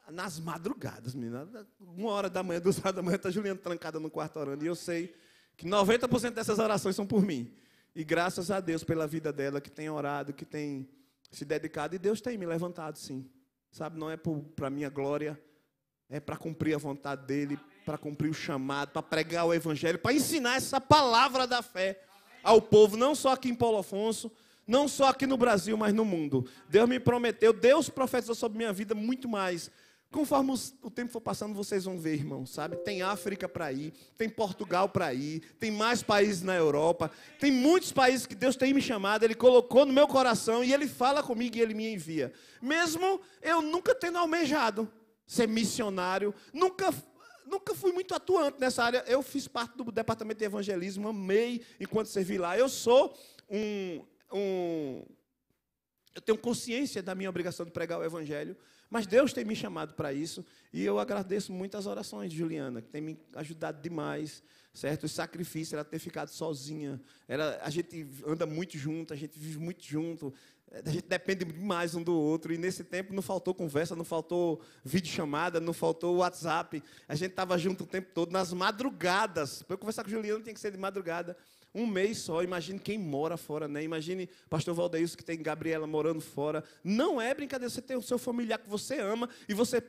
nas madrugadas, menina, 1h, 2h, está a Juliana trancada no quarto orando. E eu sei que 90% dessas orações são por mim. E graças a Deus pela vida dela, que tem orado, que tem se dedicado. E Deus tem me levantado, sim. Sabe, não é para minha glória, é para cumprir a vontade dEle, para cumprir o chamado, para pregar o Evangelho, para ensinar essa palavra da fé ao povo, não só aqui em Paulo Afonso, não só aqui no Brasil, mas no mundo. Deus me prometeu, Deus profetizou sobre minha vida muito mais. Conforme o tempo for passando, vocês vão ver, irmão, sabe? Tem África para ir, tem Portugal para ir, tem mais países na Europa, tem muitos países que Deus tem me chamado, Ele colocou no meu coração e Ele fala comigo e Ele me envia. Mesmo eu nunca tendo almejado ser missionário, nunca fui muito atuante nessa área. Eu fiz parte do departamento de evangelismo, amei enquanto servi lá. Eu sou eu tenho consciência da minha obrigação de pregar o Evangelho, mas Deus tem me chamado para isso, e eu agradeço muito as orações de Juliana, que tem me ajudado demais, certo? O sacrifício, ela ter ficado sozinha, a gente anda muito junto, a gente vive muito junto, a gente depende demais um do outro, e nesse tempo não faltou conversa, não faltou videochamada, não faltou WhatsApp, a gente estava junto o tempo todo, nas madrugadas. Para eu conversar com Juliana tinha que ser de madrugada. Um mês só, imagine quem mora fora, né? Imagine pastor Valdeilson, que tem Gabriela morando fora. Não é brincadeira, você tem o seu familiar que você ama e você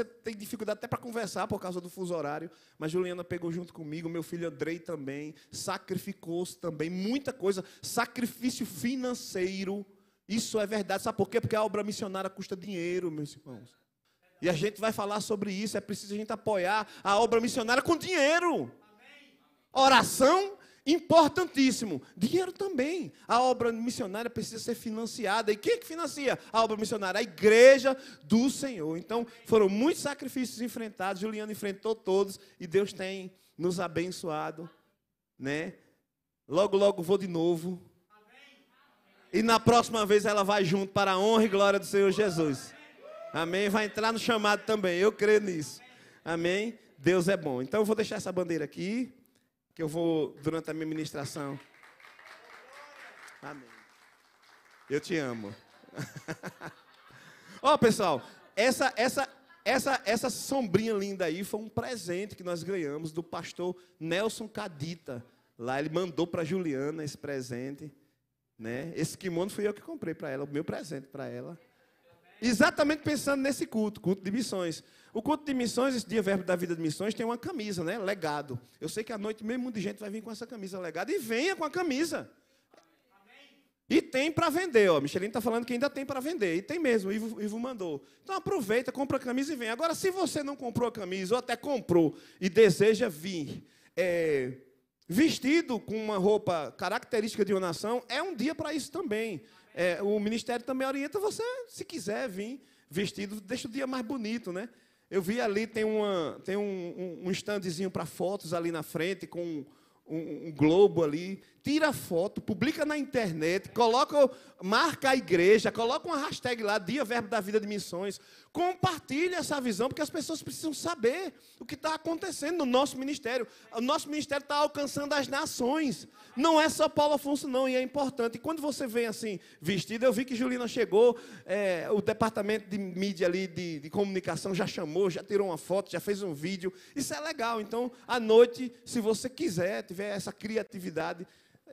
tem dificuldade até para conversar por causa do fuso horário. Mas Juliana pegou junto comigo, meu filho Andrei também, sacrificou-se também, muita coisa, sacrifício financeiro. Isso é verdade, sabe por quê? Porque a obra missionária custa dinheiro, meus irmãos. E a gente vai falar sobre isso, é preciso a gente apoiar a obra missionária com dinheiro. Oração, importantíssimo. Dinheiro também. A obra missionária precisa ser financiada. E quem é que financia a obra missionária? A igreja do Senhor. Então, foram muitos sacrifícios enfrentados. Juliana enfrentou todos. E Deus tem nos abençoado. Né? Logo, logo vou de novo. E na próxima vez ela vai junto para a honra e glória do Senhor Jesus. Amém? Vai entrar no chamado também. Eu creio nisso. Amém? Deus é bom. Então, eu vou deixar essa bandeira aqui, que eu vou, durante a minha ministração. Amém. Eu te amo. Ó, pessoal, essa sombrinha linda aí foi um presente que nós ganhamos do pastor Nelson Cadita. Lá ele mandou para Juliana esse presente, né? Esse kimono fui eu que comprei para ela, o meu presente para ela. Exatamente pensando nesse culto de missões. O culto de missões, esse dia Verbo da Vida de Missões, tem uma camisa, né? Legado. Eu sei que à noite mesmo muita gente vai vir com essa camisa legado. E venha com a camisa. E tem para vender, ó. Michelin está falando que ainda tem para vender. E tem mesmo, o Ivo mandou. Então aproveita, compra a camisa e vem. Agora, se você não comprou a camisa, ou até comprou, e deseja vir vestido com uma roupa característica de uma nação, é um dia para isso também. O ministério também orienta você, se quiser vir vestido, deixa o dia mais bonito, né? Eu vi ali, tem um standzinho para fotos ali na frente, com um globo ali, tira foto, publica na internet, marca a igreja, coloca uma hashtag lá, Dia Verbo da Vida de Missões, compartilha essa visão, porque as pessoas precisam saber o que está acontecendo no nosso ministério. O nosso ministério está alcançando as nações, não é só Paulo Afonso não, e é importante. E quando você vem assim, vestido, eu vi que Julina chegou, o departamento de mídia ali, de comunicação, já chamou, já tirou uma foto, já fez um vídeo, isso é legal. Então, à noite, se você quiser, tiver essa criatividade,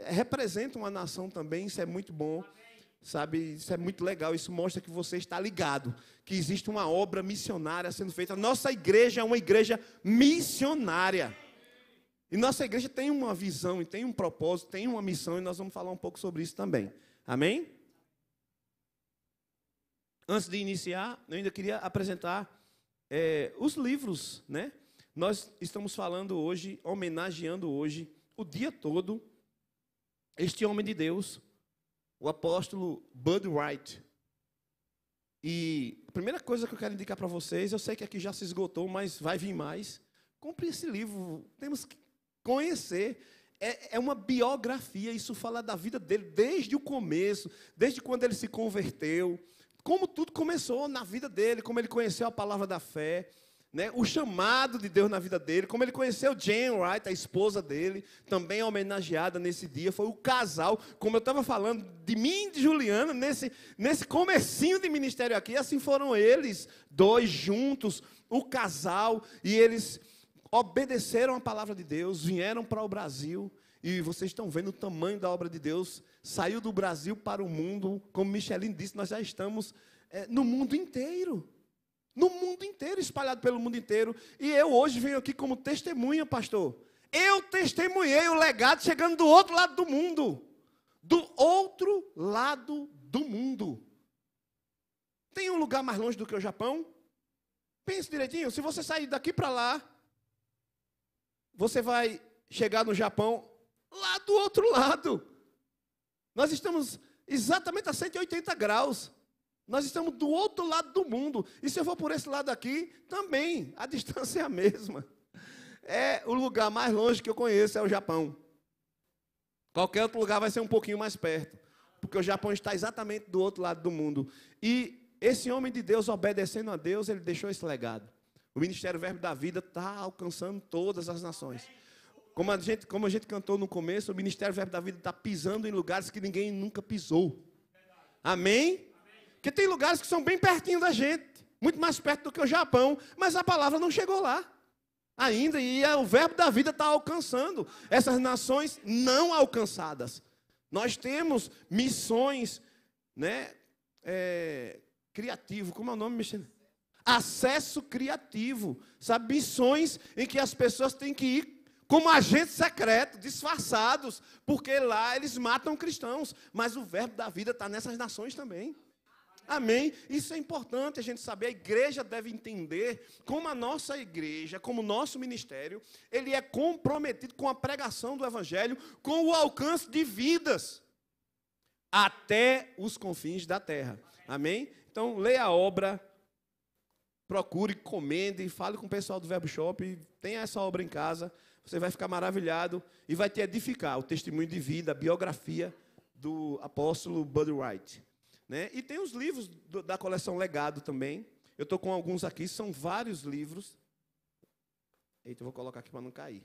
representa uma nação também, isso é muito bom, sabe? Isso é muito legal, isso mostra que você está ligado, que existe uma obra missionária sendo feita. A nossa igreja é uma igreja missionária. E nossa igreja tem uma visão, e tem um propósito, tem uma missão, e nós vamos falar um pouco sobre isso também. Amém? Antes de iniciar, eu ainda queria apresentar os livros, né? Nós estamos falando hoje, homenageando hoje, o dia todo, este homem de Deus, o apóstolo Bud Wright. E a primeira coisa que eu quero indicar para vocês, eu sei que aqui já se esgotou, mas vai vir mais. Compre esse livro, temos que conhecer. É uma biografia, isso fala da vida dele desde o começo, desde quando ele se converteu, como tudo começou na vida dele, como ele conheceu a palavra da fé, né, o chamado de Deus na vida dele, como ele conheceu Jane Wright, a esposa dele, também homenageada nesse dia, foi o casal, como eu estava falando, de mim e de Juliana, nesse comecinho de ministério aqui, assim foram eles, dois juntos, o casal, e eles obedeceram a palavra de Deus, vieram para o Brasil, e vocês estão vendo o tamanho da obra de Deus, saiu do Brasil para o mundo, como Micheline disse, nós já estamos no mundo inteiro. No mundo inteiro, espalhado pelo mundo inteiro. E eu hoje venho aqui como testemunha, pastor. Eu testemunhei o legado chegando do outro lado do mundo. Do outro lado do mundo. Tem um lugar mais longe do que o Japão? Pense direitinho, se você sair daqui para lá, você vai chegar no Japão lá do outro lado. Nós estamos exatamente a 180 graus. Nós estamos do outro lado do mundo. E se eu for por esse lado aqui, também, a distância é a mesma. O lugar mais longe que eu conheço é o Japão. Qualquer outro lugar vai ser um pouquinho mais perto. Porque o Japão está exatamente do outro lado do mundo. E esse homem de Deus, obedecendo a Deus, ele deixou esse legado. O Ministério Verbo da Vida está alcançando todas as nações. Como a gente cantou no começo, o Ministério Verbo da Vida está pisando em lugares que ninguém nunca pisou. Amém? Porque tem lugares que são bem pertinho da gente, muito mais perto do que o Japão, mas a palavra não chegou lá ainda, e o verbo da vida está alcançando essas nações não alcançadas. Nós temos missões, né, criativo, como é o nome, Michel? Acesso criativo, sabe? Missões em que as pessoas têm que ir como agentes secretos, disfarçados, porque lá eles matam cristãos, mas o verbo da vida está nessas nações também. Amém? Isso é importante a gente saber. A igreja deve entender como a nossa igreja, como o nosso ministério, ele é comprometido com a pregação do evangelho, com o alcance de vidas até os confins da terra. Amém? Então, leia a obra, procure, encomende, fale com o pessoal do Verbo Shop, tenha essa obra em casa, você vai ficar maravilhado e vai te edificar o testemunho de vida, a biografia do apóstolo Bud Wright. Né? E tem os livros da coleção Legado também. Eu estou com alguns aqui, são vários livros. Eita, eu vou colocar aqui para não cair.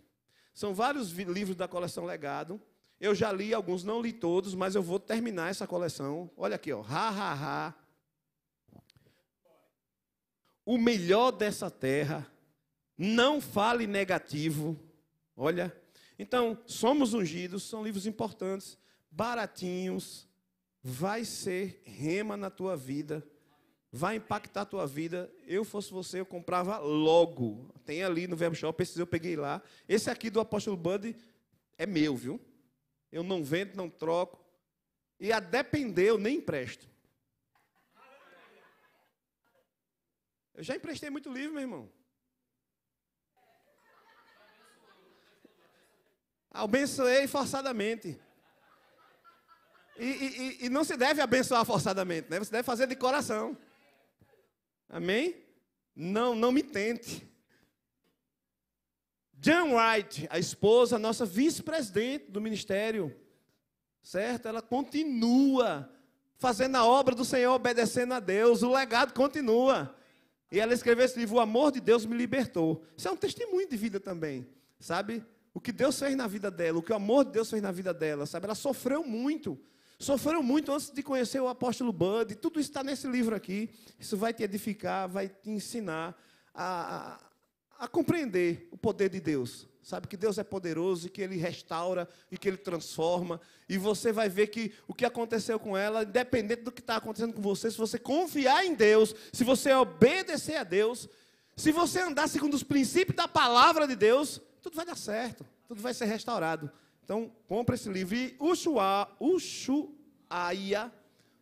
São vários livros da coleção Legado. Eu já li alguns, não li todos, mas eu vou terminar essa coleção. Olha aqui, ó. Ha, ha, ha. O melhor dessa terra. Não fale negativo. Olha. Então, Somos Ungidos, são livros importantes, baratinhos. Vai ser rema na tua vida, vai impactar a tua vida. Eu fosse você, eu comprava logo. Tem ali no Verbo Shop, esse eu peguei lá. Esse aqui do apóstolo Bud é meu, viu? Eu não vendo, não troco. E a depender, eu nem empresto. Eu já emprestei muito livro, meu irmão. Abençoei forçadamente. E não se deve abençoar forçadamente, né? Você deve fazer de coração. Amém? Não me tente. Jan Wright, a esposa, a nossa vice-presidente do ministério, certo? Ela continua fazendo a obra do Senhor, obedecendo a Deus, o legado continua. E ela escreveu esse livro, O Amor de Deus Me Libertou. Isso é um testemunho de vida também, sabe? O que Deus fez na vida dela, o que o amor de Deus fez na vida dela, sabe? Ela sofreu muito antes de conhecer o apóstolo Bud. Tudo isso está nesse livro aqui. Isso vai te edificar, vai te ensinar a compreender o poder de Deus. Sabe que Deus é poderoso e que Ele restaura e que Ele transforma. E você vai ver que o que aconteceu com ela, independente do que está acontecendo com você, se você confiar em Deus, se você obedecer a Deus, se você andar segundo os princípios da palavra de Deus, tudo vai dar certo, tudo vai ser restaurado. Então, compra esse livro. E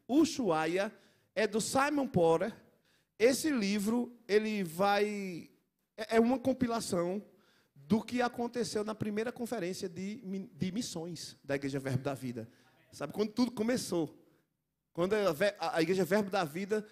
Ushuaia é do Simon Porter. Esse livro, é uma compilação do que aconteceu na primeira conferência de missões da Igreja Verbo da Vida. Sabe, quando tudo começou. Quando a Igreja Verbo da Vida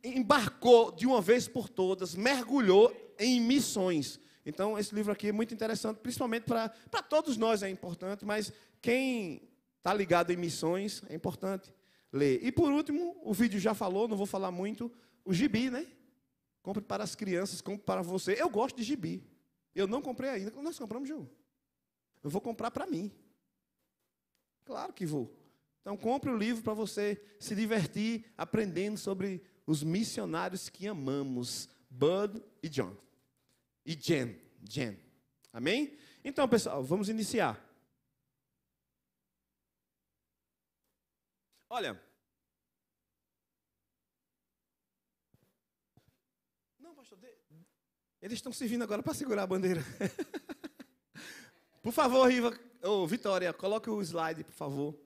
embarcou de uma vez por todas, mergulhou em missões. Então, esse livro aqui é muito interessante, principalmente para todos nós é importante, mas quem está ligado em missões é importante ler. E, por último, o vídeo já falou, não vou falar muito, o gibi, né? Compre para as crianças, compre para você. Eu gosto de gibi. Eu não comprei ainda. Nós compramos, Ju. Eu vou comprar para mim. Claro que vou. Então, compre o livro para você se divertir, aprendendo sobre os missionários que amamos, Bud e John. E Jen. Amém? Então, pessoal, vamos iniciar. Olha. Não, pastor, eles estão servindo agora para segurar a bandeira. Por favor, Riva, Vitória, coloque o slide, por favor.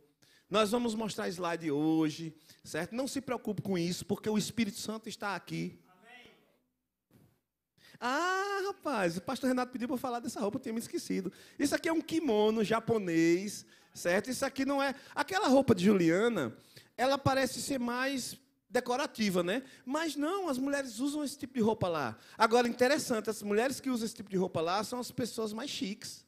Nós vamos mostrar slide hoje, certo? Não se preocupe com isso, porque o Espírito Santo está aqui. Ah, rapaz, o pastor Renato pediu para falar dessa roupa, eu tinha me esquecido. Isso aqui é um kimono japonês, certo? Isso aqui não é... Aquela roupa de Juliana, ela parece ser mais decorativa, né? Mas não, as mulheres usam esse tipo de roupa lá. Agora, interessante, as mulheres que usam esse tipo de roupa lá são as pessoas mais chiques.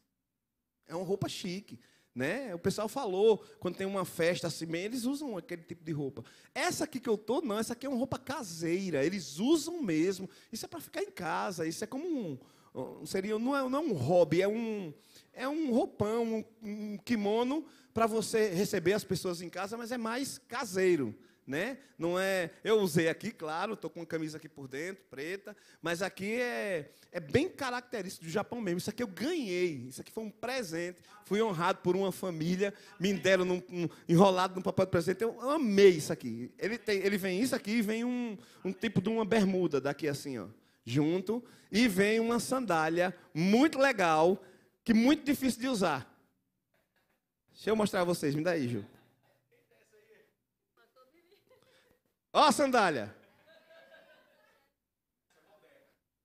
É uma roupa chique, né? O pessoal falou, quando tem uma festa assim, eles usam aquele tipo de roupa. Essa aqui que eu tô, não, essa aqui é uma roupa caseira, eles usam mesmo. Isso é para ficar em casa, isso é como não é um hobby, é um roupão, um kimono para você receber as pessoas em casa, mas é mais caseiro, né? Não é, eu usei aqui, claro, estou com uma camisa aqui por dentro, preta, mas aqui é bem característico do Japão mesmo. Isso aqui eu ganhei, isso aqui foi um presente, fui honrado por uma família, me deram enrolado no papel de presente, eu amei isso aqui. Ele vem isso aqui, vem um tipo de uma bermuda daqui assim, ó, junto, e vem uma sandália muito legal, que muito difícil de usar. Deixa eu mostrar a vocês, me dá aí, Ju. Ó a sandália.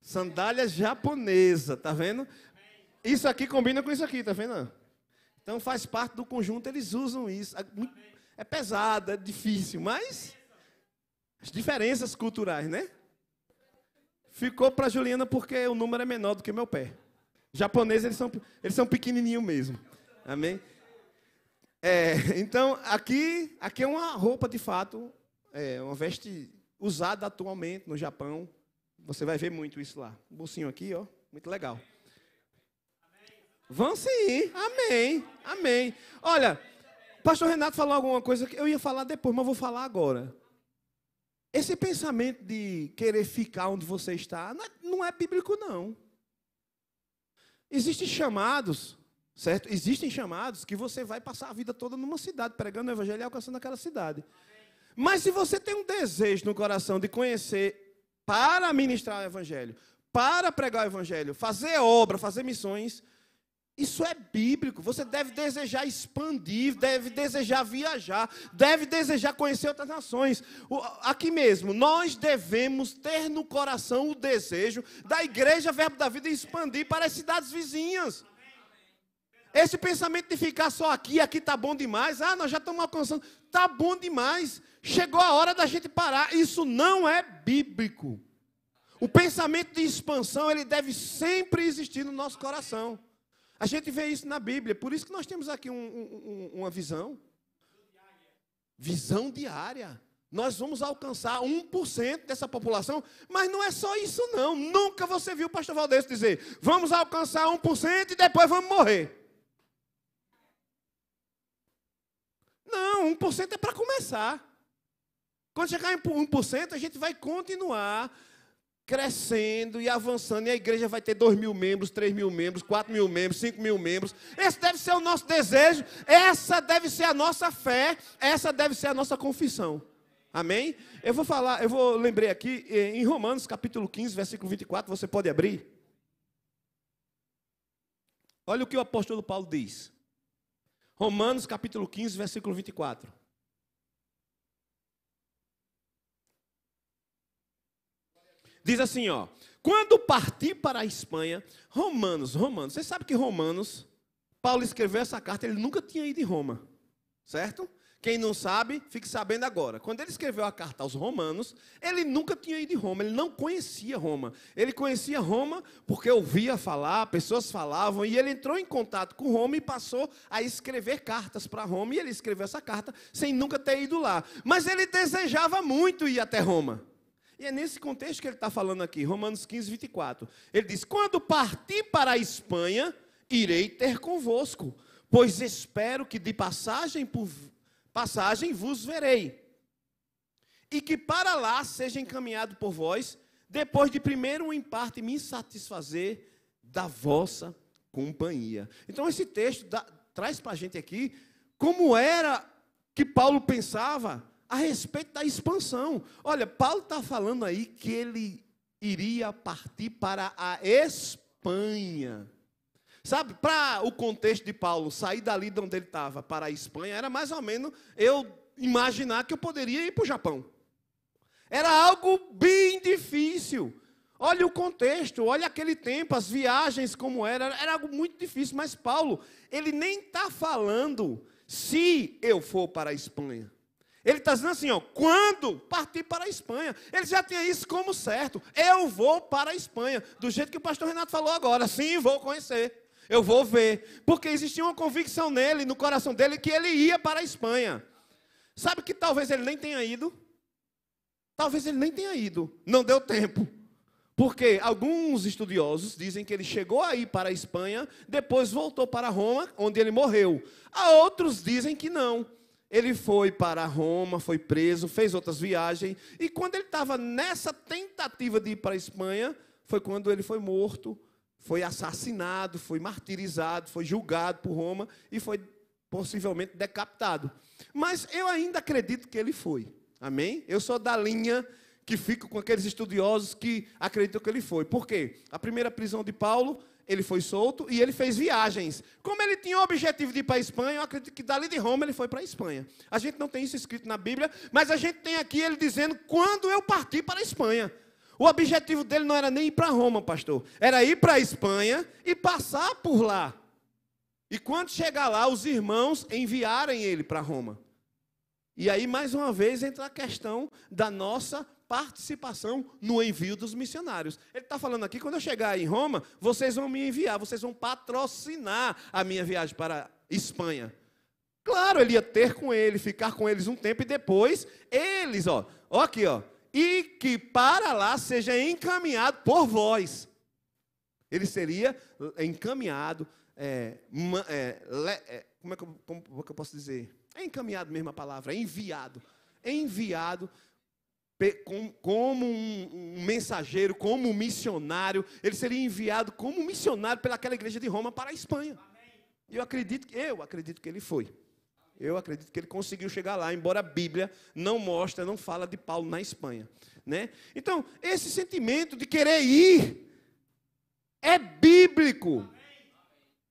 Sandália japonesa, tá vendo? Isso aqui combina com isso aqui, tá vendo? Então faz parte do conjunto, eles usam isso. É pesado, é difícil, mas as diferenças culturais, né? Ficou para Juliana porque o número é menor do que meu pé. Japoneses, eles são pequenininhos mesmo. Amém? Então, aqui é uma roupa, de fato, uma veste usada atualmente no Japão. Você vai ver muito isso lá. Um bolsinho aqui, ó, muito legal. Vão sim, amém, amém. Olha, o pastor Renato falou alguma coisa que eu ia falar depois, mas vou falar agora. Esse pensamento de querer ficar onde você está, não é bíblico, não. Existem chamados, certo? Existem chamados que você vai passar a vida toda numa cidade, pregando o evangelho e alcançando aquela cidade. Mas se você tem um desejo no coração de conhecer para ministrar o evangelho, para pregar o evangelho, fazer obra, fazer missões, isso é bíblico. Você deve desejar expandir, deve desejar viajar, deve desejar conhecer outras nações. Aqui mesmo, nós devemos ter no coração o desejo da Igreja Verbo da Vida expandir para as cidades vizinhas. Esse pensamento de ficar só aqui está bom demais. Nós já estamos alcançando. Está bom demais. Chegou a hora da gente parar. Isso não é bíblico. O pensamento de expansão, ele deve sempre existir no nosso coração. A gente vê isso na Bíblia, por isso que nós temos aqui uma visão. Visão diária. Nós vamos alcançar 1% dessa população, mas não é só isso não. Nunca você viu o pastor Valdez dizer, vamos alcançar 1% e depois vamos morrer. Não, 1% é para começar. Quando chegar em 1%, a gente vai continuar crescendo e avançando, e a igreja vai ter 2.000 membros, 3.000 membros, 4.000 membros, 5.000 membros. Esse deve ser o nosso desejo, essa deve ser a nossa fé, essa deve ser a nossa confissão. Amém? Lembrei aqui, em Romanos, capítulo 15, versículo 24, você pode abrir. Olha o que o apóstolo Paulo diz. Romanos, capítulo 15, versículo 24. Diz assim, ó. Quando parti para a Espanha, Romanos, você sabe que Romanos, Paulo escreveu essa carta, ele nunca tinha ido em Roma, certo? Quem não sabe, fique sabendo agora. Quando ele escreveu a carta aos Romanos, ele nunca tinha ido em Roma, ele não conhecia Roma. Ele conhecia Roma porque ouvia falar, pessoas falavam, e ele entrou em contato com Roma e passou a escrever cartas para Roma, e ele escreveu essa carta sem nunca ter ido lá. Mas ele desejava muito ir até Roma. E é nesse contexto que ele está falando aqui, Romanos 15, 24. Ele diz, quando partir para a Espanha, irei ter convosco, pois espero que de passagem vos verei, e que para lá seja encaminhado por vós, depois de primeiro em parte me satisfazer da vossa companhia. Então esse texto traz para a gente aqui como era que Paulo pensava a respeito da expansão. Olha, Paulo está falando aí que ele iria partir para a Espanha. Sabe, para o contexto de Paulo, sair dali de onde ele estava para a Espanha, era mais ou menos eu imaginar que eu poderia ir para o Japão. Era algo bem difícil. Olha o contexto, olha aquele tempo, as viagens como era algo muito difícil. Mas Paulo, ele nem está falando se eu for para a Espanha. Ele está dizendo assim, ó, quando partir para a Espanha. Ele já tinha isso como certo. Eu vou para a Espanha. Do jeito que o pastor Renato falou agora. Sim, vou conhecer. Eu vou ver. Porque existia uma convicção nele, no coração dele, que ele ia para a Espanha. Sabe que talvez ele nem tenha ido? Talvez ele nem tenha ido. Não deu tempo. Porque alguns estudiosos dizem que ele chegou a ir para a Espanha, depois voltou para Roma, onde ele morreu. Há outros dizem que não. Ele foi para Roma, foi preso, fez outras viagens. E quando ele estava nessa tentativa de ir para a Espanha, foi quando ele foi morto, foi assassinado, foi martirizado, foi julgado por Roma e foi possivelmente decapitado. Mas eu ainda acredito que ele foi. Amém? Eu sou da linha que fico com aqueles estudiosos que acreditam que ele foi. Por quê? A primeira prisão de Paulo, ele foi solto e ele fez viagens. Como ele tinha o objetivo de ir para a Espanha, eu acredito que dali de Roma ele foi para a Espanha. A gente não tem isso escrito na Bíblia, mas a gente tem aqui ele dizendo quando eu parti para a Espanha. O objetivo dele não era nem ir para Roma, pastor. Era ir para a Espanha e passar por lá. E quando chegar lá, os irmãos enviarem ele para Roma. E aí, mais uma vez, entra a questão da nossa participação no envio dos missionários. Ele está falando aqui, quando eu chegar em Roma, vocês vão me enviar, vocês vão patrocinar a minha viagem para a Espanha. Claro, ele ia ter com ele, ficar com eles um tempo, e depois, eles, ó aqui, ó, e que para lá seja encaminhado por vós. Ele seria encaminhado, como é que eu posso dizer? É encaminhado mesmo a palavra, enviado. Enviado como um mensageiro, como um missionário. Ele seria enviado como um missionário pelaquela igreja de Roma para a Espanha. Eu acredito que ele foi. Eu acredito que ele conseguiu chegar lá, embora a Bíblia não mostra, não fala de Paulo na Espanha, né? Então, esse sentimento de querer ir é bíblico.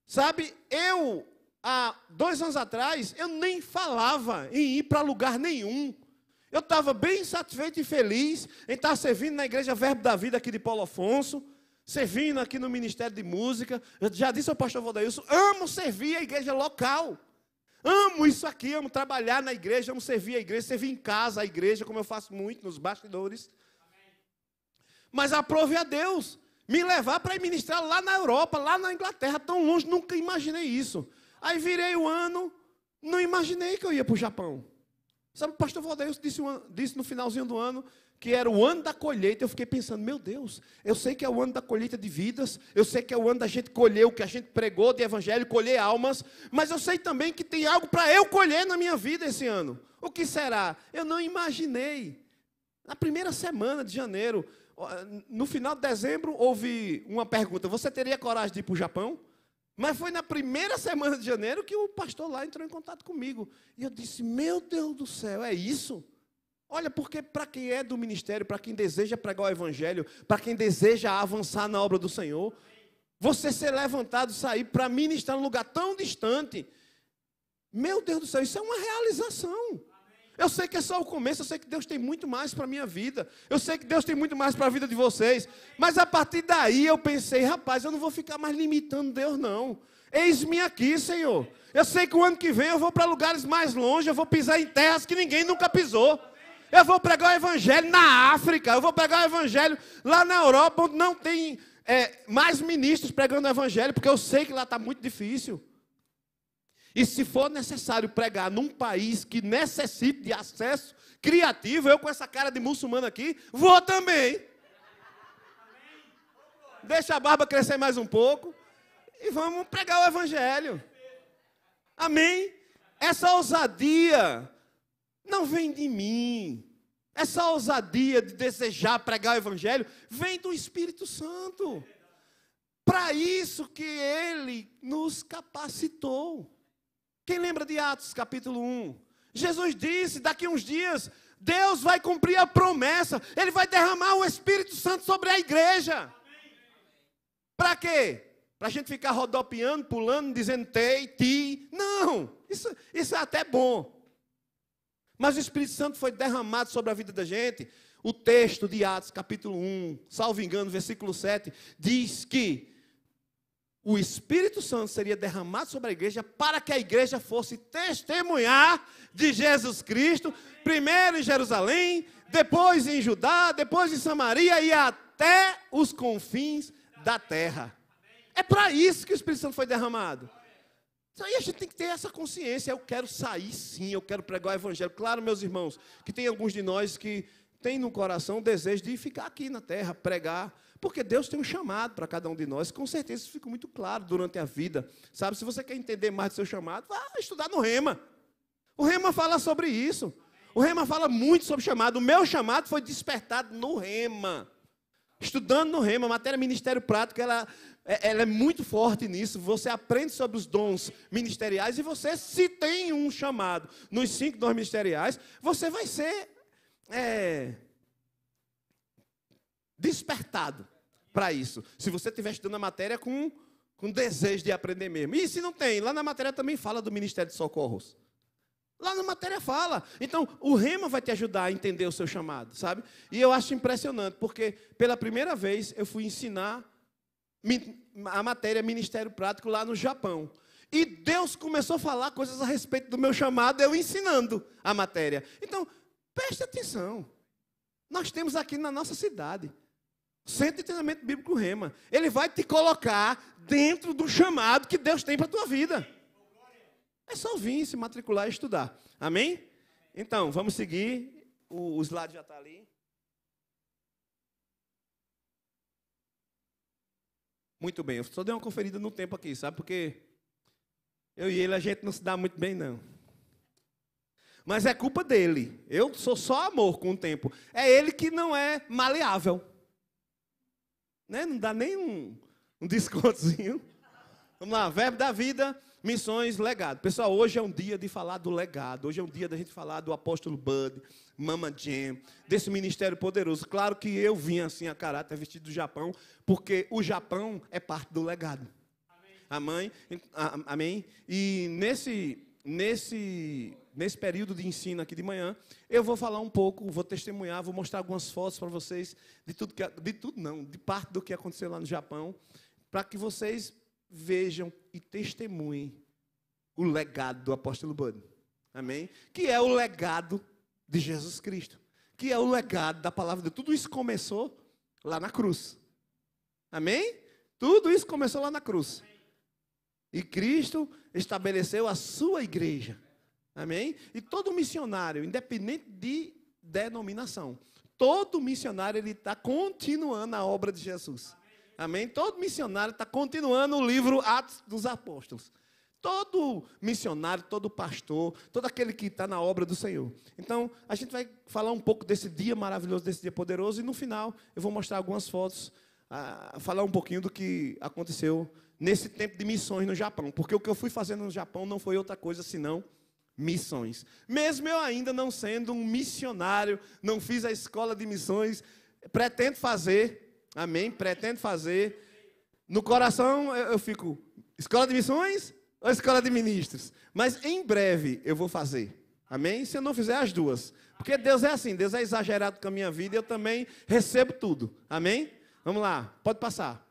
Sabe, há 2 anos atrás, eu nem falava em ir para lugar nenhum. Eu estava bem satisfeito e feliz em estar servindo na igreja Verbo da Vida aqui de Paulo Afonso, servindo aqui no Ministério de Música. Eu já disse ao pastor Valdailson, amo servir a igreja local. Amo isso aqui, amo trabalhar na igreja, amo servir a igreja, servir em casa a igreja, como eu faço muito nos bastidores. Mas aprove a Deus me levar para ir ministrar lá na Europa, lá na Inglaterra, tão longe, nunca imaginei isso. Aí virei o ano, não imaginei que eu ia para o Japão. Sabe, o pastor Valdeus disse no finalzinho do ano que era o ano da colheita. Eu fiquei pensando, meu Deus, eu sei que é o ano da colheita de vidas, eu sei que é o ano da gente colher o que a gente pregou de evangelho, colher almas, mas eu sei também que tem algo para eu colher na minha vida esse ano. O que será? Eu não imaginei. Na primeira semana de janeiro, no final de dezembro, houve uma pergunta: você teria coragem de ir para o Japão? Mas foi na primeira semana de janeiro que o pastor lá entrou em contato comigo. E eu disse, meu Deus do céu, é isso? Olha, porque para quem é do ministério, para quem deseja pregar o evangelho, para quem deseja avançar na obra do Senhor, você ser levantado, sair para ministrar num lugar tão distante, meu Deus do céu, isso é uma realização. Eu sei que é só o começo, eu sei que Deus tem muito mais para a minha vida. Eu sei que Deus tem muito mais para a vida de vocês. Mas a partir daí eu pensei, rapaz, eu não vou ficar mais limitando Deus, não. Eis-me aqui, Senhor. Eu sei que o ano que vem eu vou para lugares mais longe, eu vou pisar em terras que ninguém nunca pisou. Eu vou pregar o evangelho na África, eu vou pregar o evangelho lá na Europa, onde não tem mais ministros pregando o evangelho, porque eu sei que lá está muito difícil. E se for necessário pregar num país que necessite de acesso criativo, eu com essa cara de muçulmano aqui, vou também. Deixa a barba crescer mais um pouco e vamos pregar o evangelho. Amém? Essa ousadia não vem de mim. Essa ousadia de desejar pregar o evangelho vem do Espírito Santo. Para isso que Ele nos capacitou. Quem lembra de Atos, capítulo 1? Jesus disse, daqui a uns dias, Deus vai cumprir a promessa. Ele vai derramar o Espírito Santo sobre a igreja. Para quê? Para a gente ficar rodopiando, pulando, dizendo tei, ti. Não, isso é até bom. Mas o Espírito Santo foi derramado sobre a vida da gente. O texto de Atos, capítulo 1, salvo engano, versículo 7, diz que o Espírito Santo seria derramado sobre a igreja para que a igreja fosse testemunhar de Jesus Cristo, primeiro em Jerusalém, depois em Judá, depois em Samaria e até os confins da terra. É para isso que o Espírito Santo foi derramado. Então aí a gente tem que ter essa consciência. Eu quero sair sim, eu quero pregar o evangelho. Claro, meus irmãos, que tem alguns de nós que têm no coração o desejo de ficar aqui na terra, pregar, porque Deus tem um chamado para cada um de nós. Com certeza isso fica muito claro durante a vida. Sabe, se você quer entender mais do seu chamado, vá estudar no Rema. O Rema fala sobre isso. O Rema fala muito sobre chamado. O meu chamado foi despertado no Rema. Estudando no Rema, a matéria Ministério Prático, ela é muito forte nisso. Você aprende sobre os dons ministeriais e você, se tem um chamado nos 5 dons ministeriais, você vai ser despertado para isso. Se você estiver estudando a matéria com desejo de aprender mesmo. E se não tem, lá na matéria também fala do Ministério de Socorros. Lá na matéria fala. Então, o Rema vai te ajudar a entender o seu chamado, sabe? E eu acho impressionante, porque pela primeira vez eu fui ensinar a matéria Ministério Prático lá no Japão. E Deus começou a falar coisas a respeito do meu chamado, eu ensinando a matéria. Então, preste atenção. Nós temos aqui na nossa cidade Centro de Treinamento Bíblico Rema. Ele vai te colocar dentro do chamado que Deus tem para a tua vida. É só vir, se matricular e estudar. Amém? Então, vamos seguir. O slide já está ali. Muito bem, eu só dei uma conferida no tempo aqui, sabe? Porque eu e ele, a gente não se dá muito bem, não. Mas é culpa dele. Eu sou só amor com o tempo. É ele que não é maleável. Né? Não dá nem um descontozinho. Vamos lá, verbo da vida, missões, legado. Pessoal, hoje é um dia de falar do legado. Hoje é um dia da gente falar do apóstolo Bud, Mama Jam, desse ministério poderoso. Claro que eu vim assim a caráter, vestido do Japão, porque o Japão é parte do legado. Amém? Amém? E nesse período de ensino aqui de manhã, eu vou falar um pouco, vou testemunhar, vou mostrar algumas fotos para vocês de parte do que aconteceu lá no Japão, para que vocês vejam e testemunhem o legado do apóstolo Bud. Amém? Que é o legado de Jesus Cristo. Que é o legado da palavra de Deus. Tudo isso começou Lá na cruz. Amém? Tudo isso começou lá na cruz. E Cristo estabeleceu a sua igreja. Amém? E todo missionário, independente de denominação, todo missionário ele está continuando a obra de Jesus. Amém? Todo missionário está continuando o livro Atos dos Apóstolos. Todo missionário, todo pastor, todo aquele que está na obra do Senhor. Então, a gente vai falar um pouco desse dia maravilhoso, desse dia poderoso, e no final eu vou mostrar algumas fotos, falar um pouquinho do que aconteceu nesse tempo de missões no Japão. Porque o que eu fui fazendo no Japão não foi outra coisa senão missões. Mesmo eu ainda não sendo um missionário, não fiz a escola de missões, pretendo fazer, amém? Pretendo fazer. No coração eu fico, escola de missões ou escola de ministros? Mas em breve eu vou fazer, amém? Se eu não fizer as duas. Porque Deus é assim, Deus é exagerado com a minha vida e eu também recebo tudo, amém? Vamos lá, pode passar.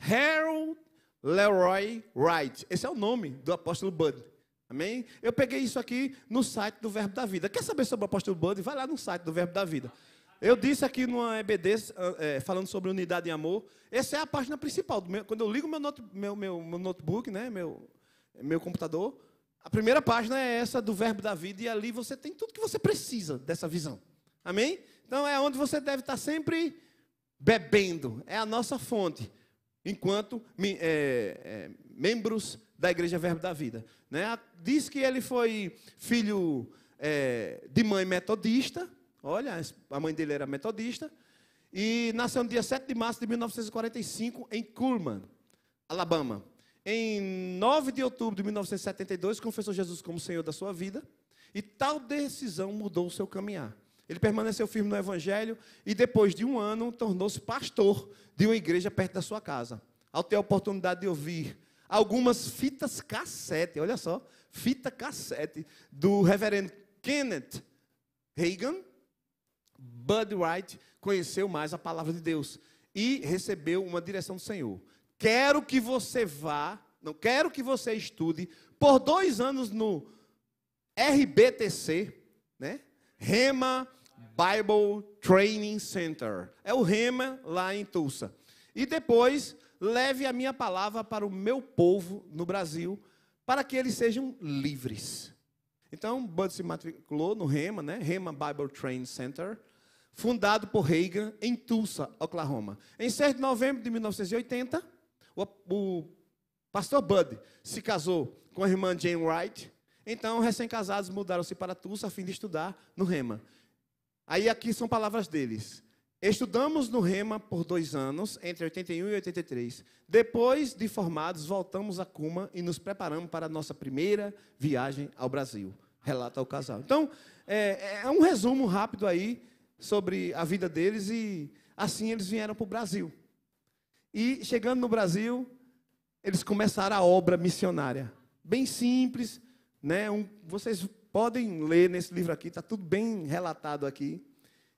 Harold Leroy Wright, esse é o nome do apóstolo Bud. Amém? Eu peguei isso aqui no site do Verbo da Vida. Quer saber sobre o apóstolo Bud? Vai lá no site do Verbo da Vida. Eu disse aqui numa EBD, falando sobre unidade e amor, essa é a página principal. Quando eu ligo meu notebook, né, meu computador, a primeira página é essa do Verbo da Vida, e ali você tem tudo que você precisa dessa visão. Amém? Então é onde você deve estar sempre bebendo. É a nossa fonte, enquanto membros da Igreja Verbo da Vida. Né? Diz que ele foi filho de mãe metodista. Olha, a mãe dele era metodista. E nasceu no dia 7 de março de 1945, em Cullman, Alabama. Em 9 de outubro de 1972, confessou Jesus como Senhor da sua vida. E tal decisão mudou o seu caminhar. Ele permaneceu firme no Evangelho e, depois de um ano, tornou-se pastor de uma igreja perto da sua casa. Ao ter a oportunidade de ouvir algumas fitas cassete, olha só, fita cassete do reverendo Kenneth Hagin, Bud Wright conheceu mais a palavra de Deus e recebeu uma direção do Senhor. Quero que você quero que você estude por 2 anos no RBTC, né? Rhema Bible Training Center. É o Rhema lá em Tulsa. E depois leve a minha palavra para o meu povo no Brasil, para que eles sejam livres. Então, Bud se matriculou no Rhema, né? Rhema Bible Training Center, fundado por Hagin em Tulsa, Oklahoma. Em 6 de novembro de 1980, o pastor Bud se casou com a irmã Jane Wright. Então, recém-casados mudaram-se para Tulsa a fim de estudar no Rhema. Aí aqui são palavras deles. Estudamos no Rhema por 2 anos, entre 81 e 83. Depois de formados, voltamos a Cullman e nos preparamos para a nossa primeira viagem ao Brasil. Relata o casal. Então, é um resumo rápido aí sobre a vida deles e assim eles vieram para o Brasil. E chegando no Brasil, eles começaram a obra missionária. Bem simples, né? Vocês podem ler nesse livro aqui, está tudo bem relatado aqui.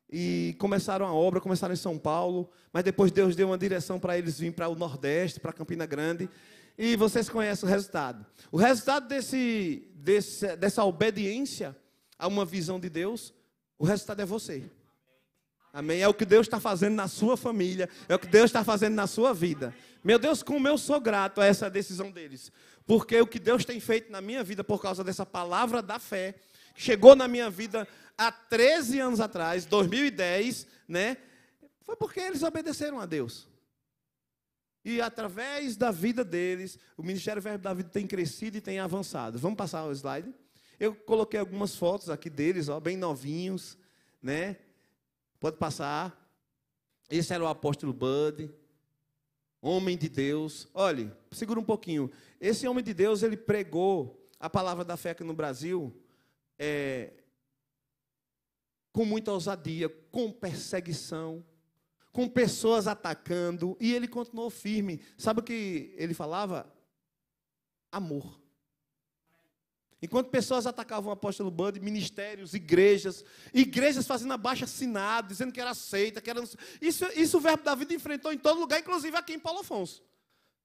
E começaram a obra, começaram em São Paulo, mas depois Deus deu uma direção para eles virem para o Nordeste, para Campina Grande, e vocês conhecem o resultado. O resultado dessa obediência a uma visão de Deus, o resultado é você. Amém? É o que Deus está fazendo na sua família, é o que Deus está fazendo na sua vida. Meu Deus, como eu sou grato a essa decisão deles, porque o que Deus tem feito na minha vida por causa dessa palavra da fé, que chegou na minha vida há 13 anos atrás, 2010, né? Foi porque eles obedeceram a Deus. E através da vida deles, o Ministério Verbo da Vida tem crescido e tem avançado. Vamos passar o slide? Eu coloquei algumas fotos aqui deles, ó, bem novinhos, né? Pode passar. Esse era o apóstolo Bud, homem de Deus. Olhe, segura um pouquinho. Esse homem de Deus, ele pregou a palavra da fé aqui no Brasil, com muita ousadia, com perseguição, com pessoas atacando, e ele continuou firme. Sabe o que ele falava? Amor. Enquanto pessoas atacavam o apóstolo Bud, ministérios, igrejas fazendo abaixo-assinado, dizendo que era seita, que era... Isso o Verbo da Vida enfrentou em todo lugar, inclusive aqui em Paulo Afonso.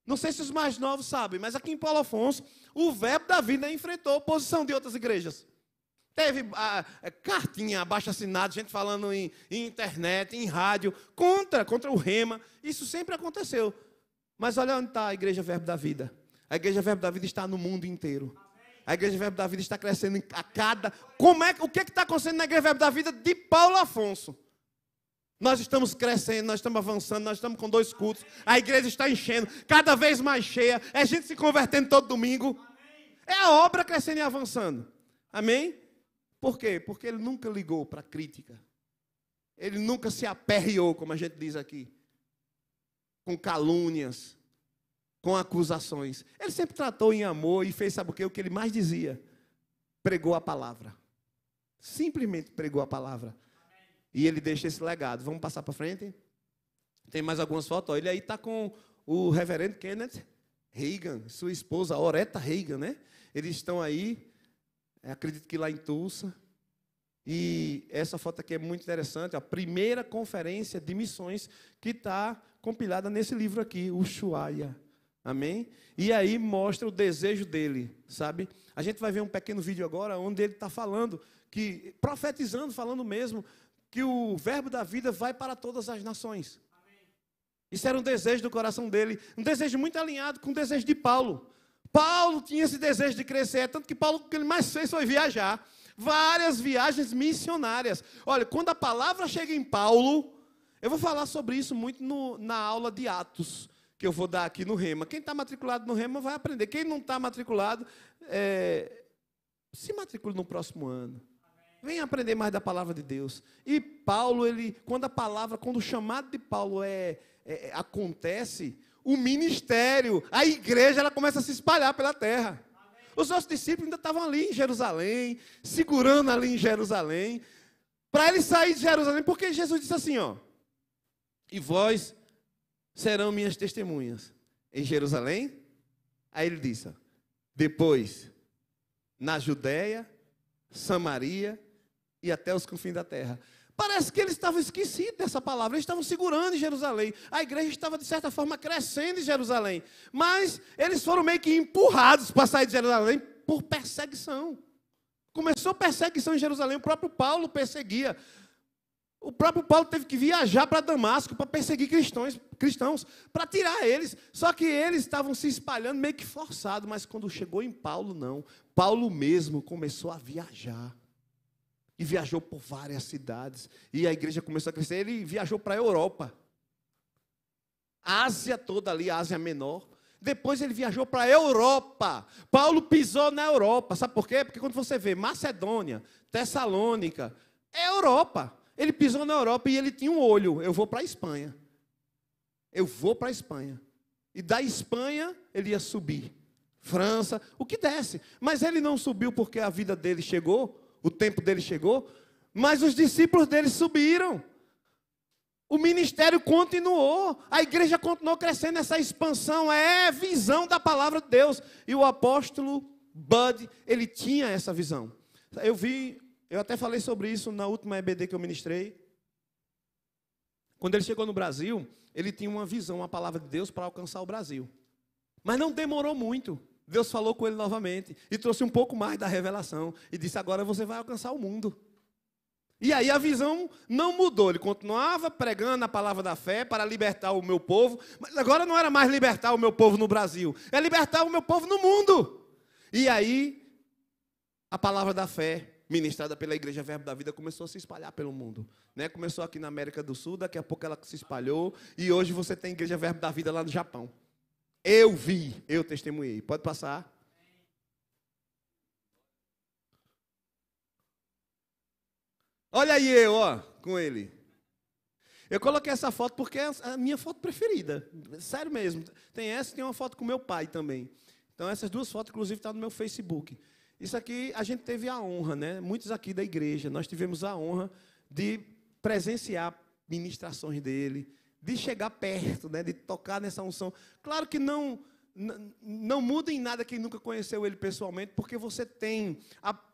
Não sei se os mais novos sabem, mas aqui em Paulo Afonso, o Verbo da Vida enfrentou a oposição de outras igrejas. Teve cartinha, abaixo-assinado, gente falando em internet, em rádio, contra o Rema. Isso sempre aconteceu. Mas olha onde está a Igreja Verbo da Vida. A Igreja Verbo da Vida está no mundo inteiro. A Igreja Verbo da Vida está crescendo a cada... O que está acontecendo na Igreja Verbo da Vida de Paulo Afonso? Nós estamos crescendo, nós estamos avançando, nós estamos com 2 cultos. A igreja está enchendo, cada vez mais cheia. É gente se convertendo todo domingo. É a obra crescendo e avançando. Amém? Por quê? Porque ele nunca ligou para a crítica. Ele nunca se aperreou, como a gente diz aqui, com calúnias, com acusações. Ele sempre tratou em amor e fez, sabe o quê? O que ele mais dizia? Pregou a palavra. Simplesmente pregou a palavra. E ele deixa esse legado. Vamos passar para frente? Tem mais algumas fotos. Ele aí está com o reverendo Kenneth Reagan, sua esposa, Oretta Reagan, né? Eles estão aí, acredito que lá em Tulsa. E essa foto aqui é muito interessante. A primeira conferência de missões que está compilada nesse livro aqui, o Ushuaia. Amém? E aí mostra o desejo dele, sabe? A gente vai ver um pequeno vídeo agora onde ele está falando, profetizando, falando mesmo, que o verbo da vida vai para todas as nações. Amém. Isso era um desejo do coração dele, um desejo muito alinhado com o desejo de Paulo. Paulo tinha esse desejo de crescer, tanto que Paulo, o que ele mais fez foi viajar. Várias viagens missionárias. Olha, quando a palavra chega em Paulo, eu vou falar sobre isso muito na aula de Atos, que eu vou dar aqui no Rema. Quem está matriculado no Rema vai aprender. Quem não está matriculado, se matricule no próximo ano. Venha aprender mais da palavra de Deus. E Paulo, quando o chamado de Paulo acontece, o ministério, a igreja, ela começa a se espalhar pela terra. Amém. Os nossos discípulos ainda estavam ali em Jerusalém, segurando ali em Jerusalém, para eles saírem de Jerusalém, porque Jesus disse assim, ó, e vós serão minhas testemunhas em Jerusalém. Aí ele disse, ó, depois, na Judéia, Samaria e até os confins da terra. Parece que eles estavam esquecidos dessa palavra, eles estavam segurando em Jerusalém. A igreja estava, de certa forma, crescendo em Jerusalém. Mas eles foram meio que empurrados para sair de Jerusalém por perseguição. Começou perseguição em Jerusalém, o próprio Paulo perseguia. O próprio Paulo teve que viajar para Damasco para perseguir cristãos, para tirar eles. Só que eles estavam se espalhando meio que forçados, mas quando chegou em Paulo, não. Paulo mesmo começou a viajar. E viajou por várias cidades. E a igreja começou a crescer. Ele viajou para a Europa. A Ásia toda ali, a Ásia Menor. Depois ele viajou para a Europa. Paulo pisou na Europa. Sabe por quê? Porque quando você vê Macedônia, Tessalônica, é Europa. Ele pisou na Europa e ele tinha um olho. Eu vou para a Espanha. Eu vou para a Espanha. E da Espanha ele ia subir. França, o que desce. Mas ele não subiu porque a vida dele chegou. O tempo dele chegou, mas os discípulos dele subiram. O ministério continuou, a igreja continuou crescendo, essa expansão é visão da palavra de Deus. E o apóstolo Bud, ele tinha essa visão. Eu até falei sobre isso na última EBD que eu ministrei. Quando ele chegou no Brasil, ele tinha uma visão, uma palavra de Deus para alcançar o Brasil. Mas não demorou muito. Deus falou com ele novamente e trouxe um pouco mais da revelação e disse, agora você vai alcançar o mundo. E aí a visão não mudou, ele continuava pregando a palavra da fé para libertar o meu povo, mas agora não era mais libertar o meu povo no Brasil, é libertar o meu povo no mundo. E aí a palavra da fé, ministrada pela Igreja Verbo da Vida, começou a se espalhar pelo mundo. Né? Começou aqui na América do Sul, daqui a pouco ela se espalhou e hoje você tem a Igreja Verbo da Vida lá no Japão. Eu vi, eu testemunhei. Pode passar. Olha aí eu, ó, com ele. Eu coloquei essa foto porque é a minha foto preferida. Sério mesmo. Tem essa e tem uma foto com meu pai também. Então essas duas fotos, inclusive, estão no meu Facebook. Isso aqui a gente teve a honra, né? Muitos aqui da igreja, nós tivemos a honra de presenciar ministrações dele, de chegar perto, né, de tocar nessa unção. Claro que não não muda em nada quem nunca conheceu ele pessoalmente, porque você tem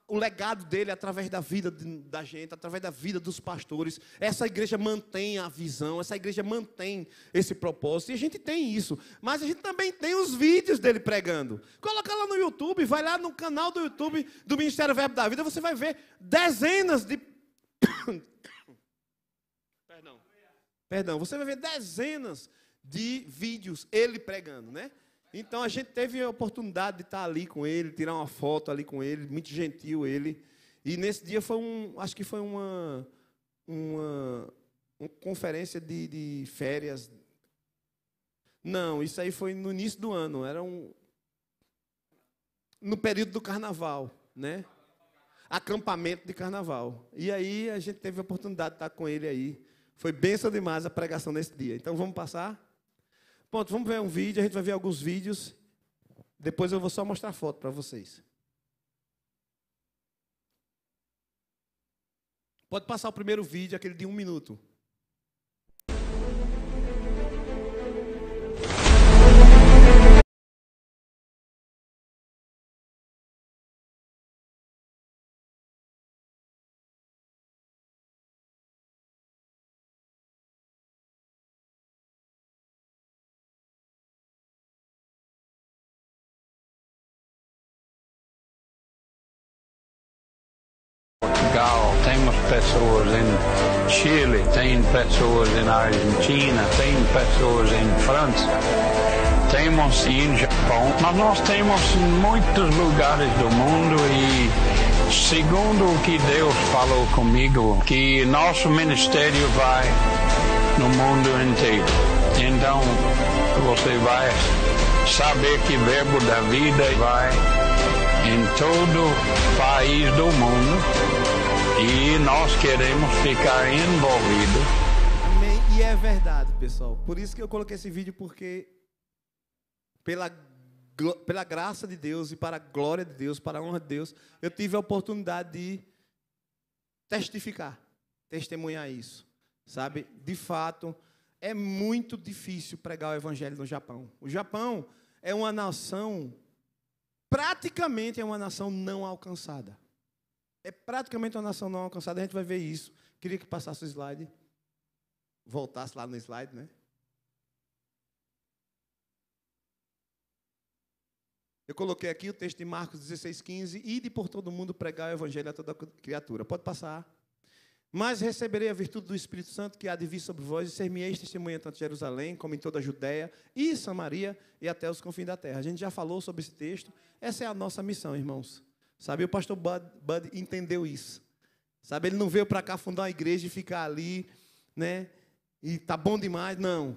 o legado dele através da vida da gente, através da vida dos pastores. Essa igreja mantém a visão, essa igreja mantém esse propósito, e a gente tem isso. Mas a gente também tem os vídeos dele pregando. Coloca lá no YouTube, vai lá no canal do YouTube do Ministério Verbo da Vida, você vai ver dezenas de... Perdão, você vai ver dezenas de vídeos ele pregando, né? Então a gente teve a oportunidade de estar ali com ele, tirar uma foto ali com ele, muito gentil ele. E nesse dia foi acho que foi uma conferência de férias. Não, isso aí foi no início do ano, no período do carnaval, né? Acampamento de carnaval. E aí a gente teve a oportunidade de estar com ele aí. Foi bênção demais a pregação nesse dia. Então vamos passar? Pronto, vamos ver um vídeo, a gente vai ver alguns vídeos. Depois eu vou só mostrar a foto para vocês. Pode passar o primeiro vídeo, aquele de 1 minuto. Portugal, temos pessoas em Chile, tem pessoas em Argentina, tem pessoas em França, temos em Japão, mas nós temos em muitos lugares do mundo e segundo o que Deus falou comigo, que nosso ministério vai no mundo inteiro. Então você vai saber que Verbo da Vida vai em todo país do mundo. E nós queremos ficar envolvidos. Amém. E é verdade, pessoal. Por isso que eu coloquei esse vídeo, porque pela graça de Deus e para a glória de Deus, para a honra de Deus, eu tive a oportunidade de testemunhar isso. Sabe? De fato, é muito difícil pregar o evangelho no Japão. O Japão é uma nação, praticamente é uma nação não alcançada. É praticamente uma nação não alcançada, a gente vai ver isso. Queria que passasse o slide. Voltasse lá no slide, né? Eu coloquei aqui o texto de Marcos 16:15. Ide por todo mundo pregar o evangelho a toda criatura. Pode passar. Mas receberei a virtude do Espírito Santo que há de vir sobre vós, e ser-me-eis testemunha tanto em Jerusalém, como em toda a Judéia e Samaria, e até os confins da terra. A gente já falou sobre esse texto. Essa é a nossa missão, irmãos. Sabe, o pastor Bud entendeu isso. Sabe, ele não veio para cá fundar uma igreja e ficar ali, né? E tá bom demais. Não.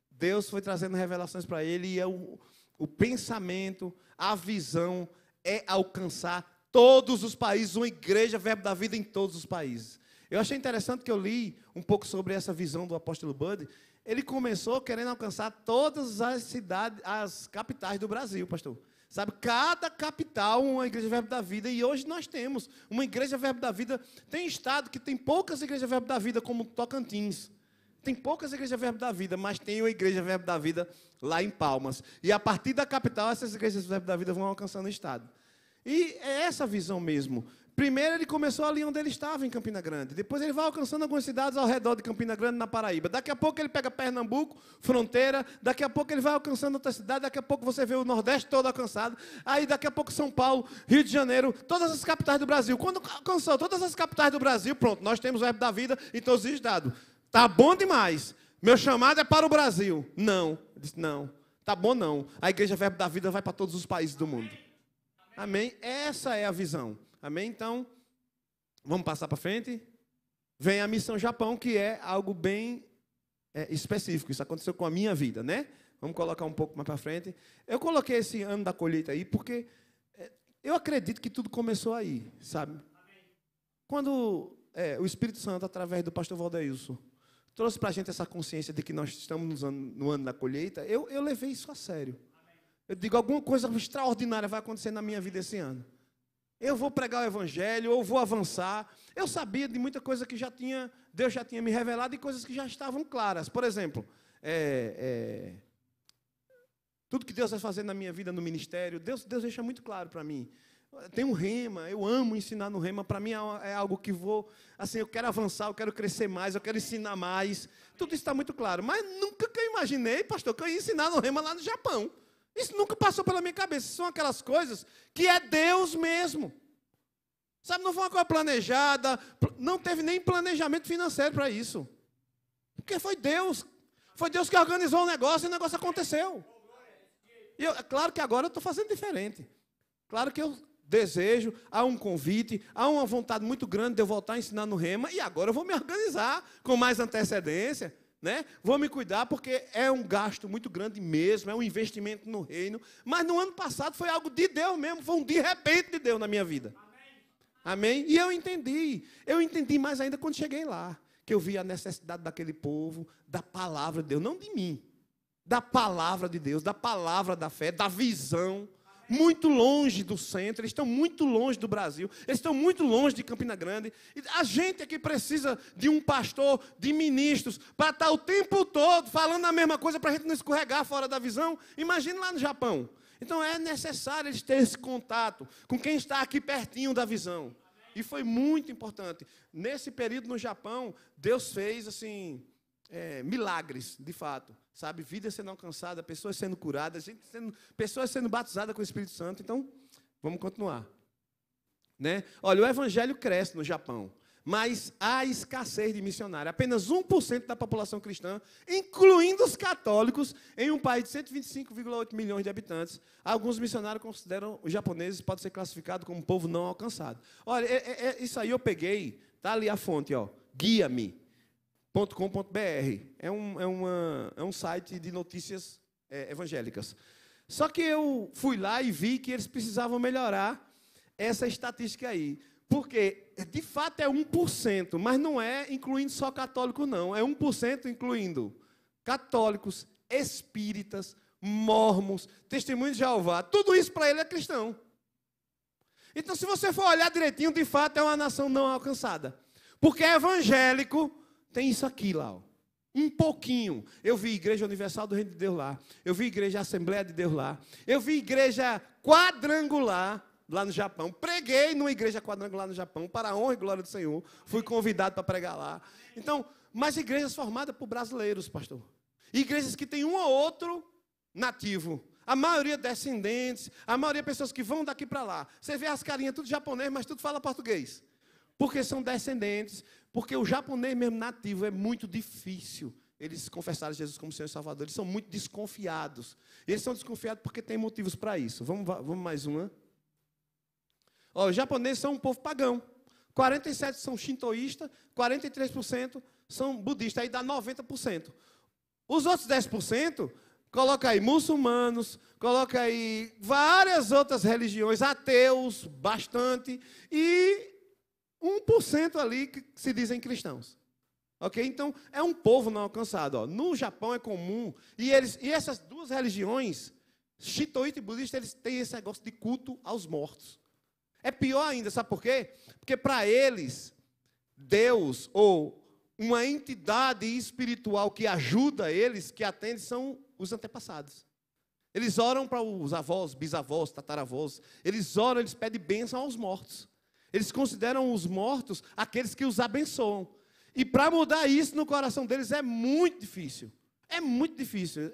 Deus foi trazendo revelações para ele, e o pensamento, a visão é alcançar todos os países, uma igreja Verbo da Vida em todos os países. Eu achei interessante que eu li um pouco sobre essa visão do apóstolo Bud. Ele começou querendo alcançar todas as cidades, as capitais do Brasil, pastor. Sabe, cada capital uma igreja Verbo da Vida, e hoje nós temos uma igreja Verbo da Vida. Tem estado que tem poucas igrejas Verbo da Vida, como Tocantins. Tem poucas igrejas Verbo da Vida, mas tem uma igreja Verbo da Vida lá em Palmas. E a partir da capital, essas igrejas Verbo da Vida vão alcançando o estado. E é essa visão mesmo. Primeiro ele começou ali onde ele estava, em Campina Grande. Depois ele vai alcançando algumas cidades ao redor de Campina Grande, na Paraíba. Daqui a pouco ele pega Pernambuco, fronteira. Daqui a pouco ele vai alcançando outra cidade. Daqui a pouco você vê o Nordeste todo alcançado. Aí daqui a pouco São Paulo, Rio de Janeiro, todas as capitais do Brasil. Quando alcançou todas as capitais do Brasil, pronto, nós temos o Verbo da Vida em todos os estados. Tá bom demais. Meu chamado é para o Brasil. Não. Eu disse, não. Tá bom não. A igreja Verbo da Vida vai para todos os países do mundo. Amém? Essa é a visão. Amém? Então, vamos passar para frente. Vem a Missão Japão, que é algo bem específico. Isso aconteceu com a minha vida, né? Vamos colocar um pouco mais para frente. Eu coloquei esse ano da colheita aí, porque eu acredito que tudo começou aí, sabe? Quando o Espírito Santo, através do pastor Valdeilson, trouxe para a gente essa consciência de que nós estamos no ano da colheita, eu levei isso a sério. Eu digo, alguma coisa extraordinária vai acontecer na minha vida esse ano. Eu vou pregar o evangelho, eu vou avançar. Eu sabia de muita coisa que Deus já tinha me revelado, e coisas que já estavam claras. Por exemplo, Tudo que Deus vai fazer na minha vida, no ministério, Deus deixa muito claro para mim. Tem um rema, eu amo ensinar no rema, para mim é algo que eu quero avançar, eu quero crescer mais, eu quero ensinar mais. Tudo isso está muito claro. Mas nunca que eu imaginei, pastor, que eu ia ensinar no rema lá no Japão. Isso nunca passou pela minha cabeça. São aquelas coisas que é Deus mesmo. Sabe, não foi uma coisa planejada, não teve nem planejamento financeiro para isso. Porque foi Deus. Foi Deus que organizou o negócio e o negócio aconteceu. E claro que agora eu estou fazendo diferente. Claro que eu desejo, há um convite, há uma vontade muito grande de eu voltar a ensinar no rema, e agora eu vou me organizar com mais antecedência, né? Vou me cuidar, porque é um gasto muito grande mesmo, é um investimento no reino, mas no ano passado foi algo de Deus mesmo, foi um de repente de Deus na minha vida. Amém? E eu entendi mais ainda quando cheguei lá, que eu vi a necessidade daquele povo, da palavra de Deus, não de mim, da palavra de Deus, da palavra da fé, da visão. Muito longe do centro, eles estão muito longe do Brasil, eles estão muito longe de Campina Grande. A gente aqui precisa de um pastor, de ministros, para estar o tempo todo falando a mesma coisa, para a gente não escorregar fora da visão. Imagina lá no Japão. Então é necessário eles terem esse contato com quem está aqui pertinho da visão. E foi muito importante. Nesse período no Japão, Deus fez assim... milagres, de fato, sabe? Vidas sendo alcançadas, pessoas sendo curadas, pessoas sendo batizadas com o Espírito Santo. Então, vamos continuar. Né? Olha, o evangelho cresce no Japão, mas há escassez de missionários. Apenas 1% da população cristã, incluindo os católicos, em um país de 125,8 milhões de habitantes. Alguns missionários consideram os japoneses podem ser classificados como um povo não alcançado. Olha, isso aí eu peguei, tá ali a fonte, ó, guia-me.com.br. É um site de notícias evangélicas. Só que eu fui lá e vi que eles precisavam melhorar essa estatística aí. Porque, de fato, é 1%, mas não é incluindo só católicos, não. É 1% incluindo católicos, espíritas, mormons, testemunhos de Jeová. Tudo isso para ele é cristão. Então, se você for olhar direitinho, de fato, é uma nação não alcançada. Porque evangélico tem isso aqui lá, ó. Um pouquinho. Eu vi Igreja Universal do Reino de Deus lá. Eu vi Igreja Assembleia de Deus lá. Eu vi Igreja Quadrangular lá no Japão. Preguei numa igreja quadrangular no Japão, para a honra e glória do Senhor. Fui convidado para pregar lá. Então, mas igrejas formadas por brasileiros, pastor. Igrejas que tem um ou outro nativo. A maioria descendentes, a maioria pessoas que vão daqui para lá. Você vê as carinhas tudo japonês, mas tudo fala português. Porque são descendentes, porque o japonês mesmo nativo é muito difícil eles confessarem Jesus como Senhor e Salvador. Eles são muito desconfiados. Eles são desconfiados porque tem motivos para isso. Vamos mais uma. Ó, os japoneses são um povo pagão. 47% são shintoístas, 43% são budistas, aí dá 90%. Os outros 10%, coloca aí muçulmanos, coloca aí várias outras religiões, ateus, bastante, e 1% ali que se dizem cristãos. Ok? Então, é um povo não alcançado. Ó. No Japão é comum, e essas duas religiões, shintoísta e budista, eles têm esse negócio de culto aos mortos. É pior ainda, sabe por quê? Porque para eles, Deus ou uma entidade espiritual que ajuda eles, que atende, são os antepassados. Eles oram para os avós, bisavós, tataravós. Eles oram, eles pedem bênção aos mortos. Eles consideram os mortos aqueles que os abençoam. E para mudar isso no coração deles é muito difícil. É muito difícil.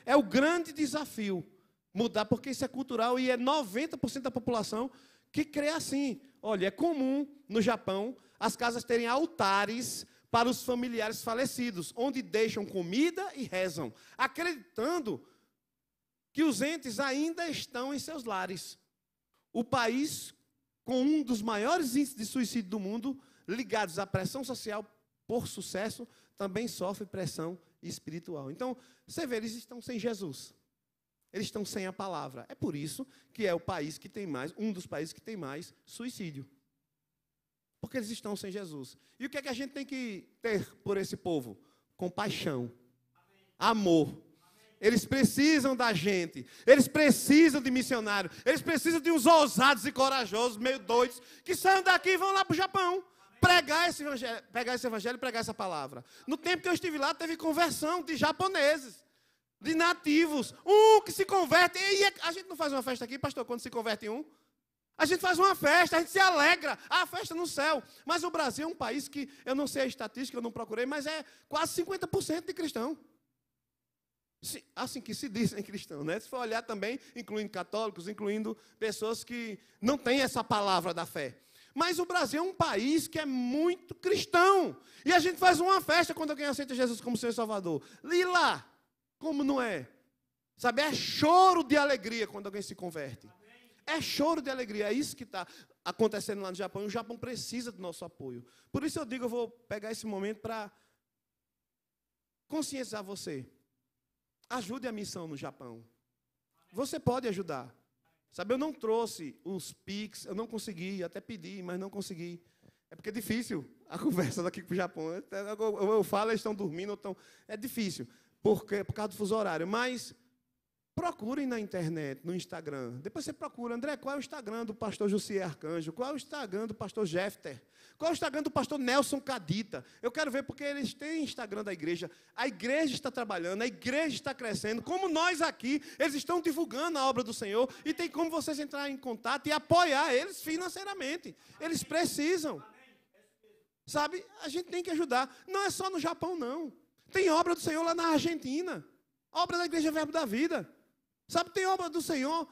É o grande desafio. Mudar, porque isso é cultural e é 90% da população que crê assim. Olha, é comum no Japão as casas terem altares para os familiares falecidos, onde deixam comida e rezam, acreditando que os entes ainda estão em seus lares. O país com um dos maiores índices de suicídio do mundo, ligados à pressão social por sucesso, também sofre pressão espiritual. Então, você vê, eles estão sem Jesus. Eles estão sem a palavra. É por isso que é o país que tem mais, um dos países que tem mais suicídio. Porque eles estão sem Jesus. E o que é que a gente tem que ter por esse povo? Compaixão. Amor. Eles precisam da gente. Eles precisam de missionários. Eles precisam de uns ousados e corajosos, meio doidos, que saiam daqui e vão lá para o Japão. Pregar esse evangelho e pregar essa palavra. No tempo que eu estive lá, teve conversão de japoneses. de nativos. Que se converte. E a gente não faz uma festa aqui, pastor, quando se converte um? A gente faz uma festa, a gente se alegra. A festa no céu. Mas o Brasil é um país que, eu não sei a estatística, eu não procurei, mas é quase 50% de cristão. Assim que se dizem cristãos, né? Se for olhar também, incluindo católicos, incluindo pessoas que não têm essa palavra da fé. Mas o Brasil é um país que é muito cristão. E a gente faz uma festa quando alguém aceita Jesus como Senhor e Salvador. E lá, como não é? Sabe, é choro de alegria quando alguém se converte. É choro de alegria, é isso que está acontecendo lá no Japão. E o Japão precisa do nosso apoio. Por isso eu digo, eu vou pegar esse momento para conscientizar você. Ajude a missão no Japão. Você pode ajudar. Sabe, eu não trouxe os Pix, eu não consegui, até pedi, mas não consegui. É porque é difícil a conversa daqui para o Japão. Eu falo, eles estão dormindo, é difícil, por causa do fuso horário. Mas procurem na internet, no Instagram. Depois você procura, André, qual é o Instagram do pastor Jussier Arcanjo? Qual é o Instagram do pastor Jefter? Qual é o Instagram do pastor Nelson Cadita? Eu quero ver, porque eles têm Instagram da igreja. A igreja está trabalhando, a igreja está crescendo. Como nós aqui, eles estão divulgando a obra do Senhor. E tem como vocês entrar em contato e apoiar eles financeiramente. Eles precisam. Sabe, a gente tem que ajudar. Não é só no Japão, não. Tem obra do Senhor lá na Argentina. Obra da Igreja Verbo da Vida. Sabe, tem obra do Senhor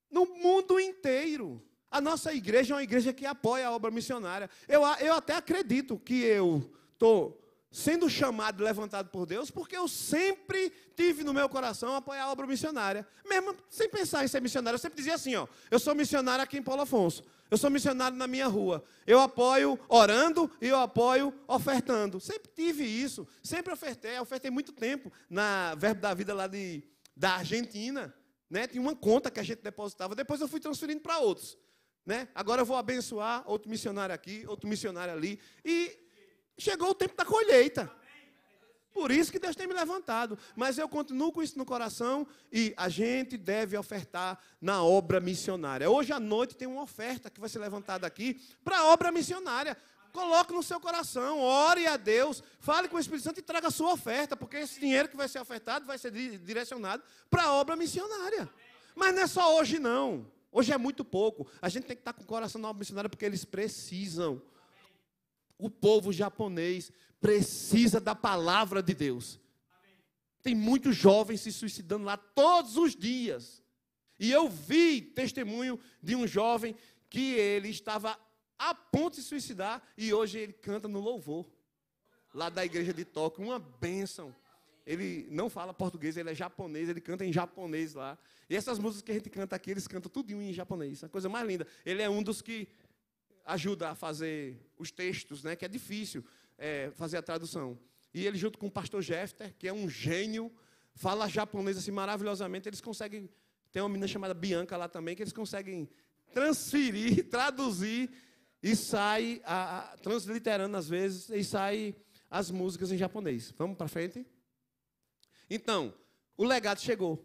no mundo inteiro. A nossa igreja é uma igreja que apoia a obra missionária. Eu até acredito que eu estou sendo chamado e levantado por Deus, porque eu sempre tive no meu coração apoiar a obra missionária. Mesmo sem pensar em ser missionário, eu sempre dizia assim, ó, eu sou missionário aqui em Paulo Afonso. Eu sou missionário na minha rua. Eu apoio orando e eu apoio ofertando. Sempre tive isso. Sempre ofertei muito tempo na Verbo da Vida lá da Argentina. Né? Tinha uma conta que a gente depositava. Depois eu fui transferindo para outros. Né? Agora eu vou abençoar outro missionário aqui, outro missionário ali. E chegou o tempo da colheita. Por isso que Deus tem me levantado. Mas eu continuo com isso no coração e a gente deve ofertar na obra missionária. Hoje à noite tem uma oferta que vai ser levantada aqui para a obra missionária. Coloque no seu coração, ore a Deus, fale com o Espírito Santo e traga a sua oferta, porque esse dinheiro que vai ser ofertado vai ser direcionado para a obra missionária. Mas não é só hoje, não. Hoje é muito pouco. A gente tem que estar com o coração na obra missionária porque eles precisam. O povo japonês precisa da palavra de Deus. Tem muitos jovens se suicidando lá todos os dias. E eu vi testemunho de um jovem que ele estava a ponto de se suicidar e hoje ele canta no louvor. Lá da igreja de Tóquio, uma bênção. Ele não fala português, ele é japonês, ele canta em japonês lá. E essas músicas que a gente canta aqui, eles cantam tudo em japonês. É a coisa mais linda. Ele é um dos que ajuda a fazer os textos, né, que é difícil fazer a tradução. E ele, junto com o pastor Jefter, que é um gênio, fala japonês assim maravilhosamente. Eles conseguem, tem uma menina chamada Bianca lá também, que eles conseguem transferir, traduzir, e sai, transliterando às vezes, e sai as músicas em japonês. Vamos para frente? Então, o legado chegou.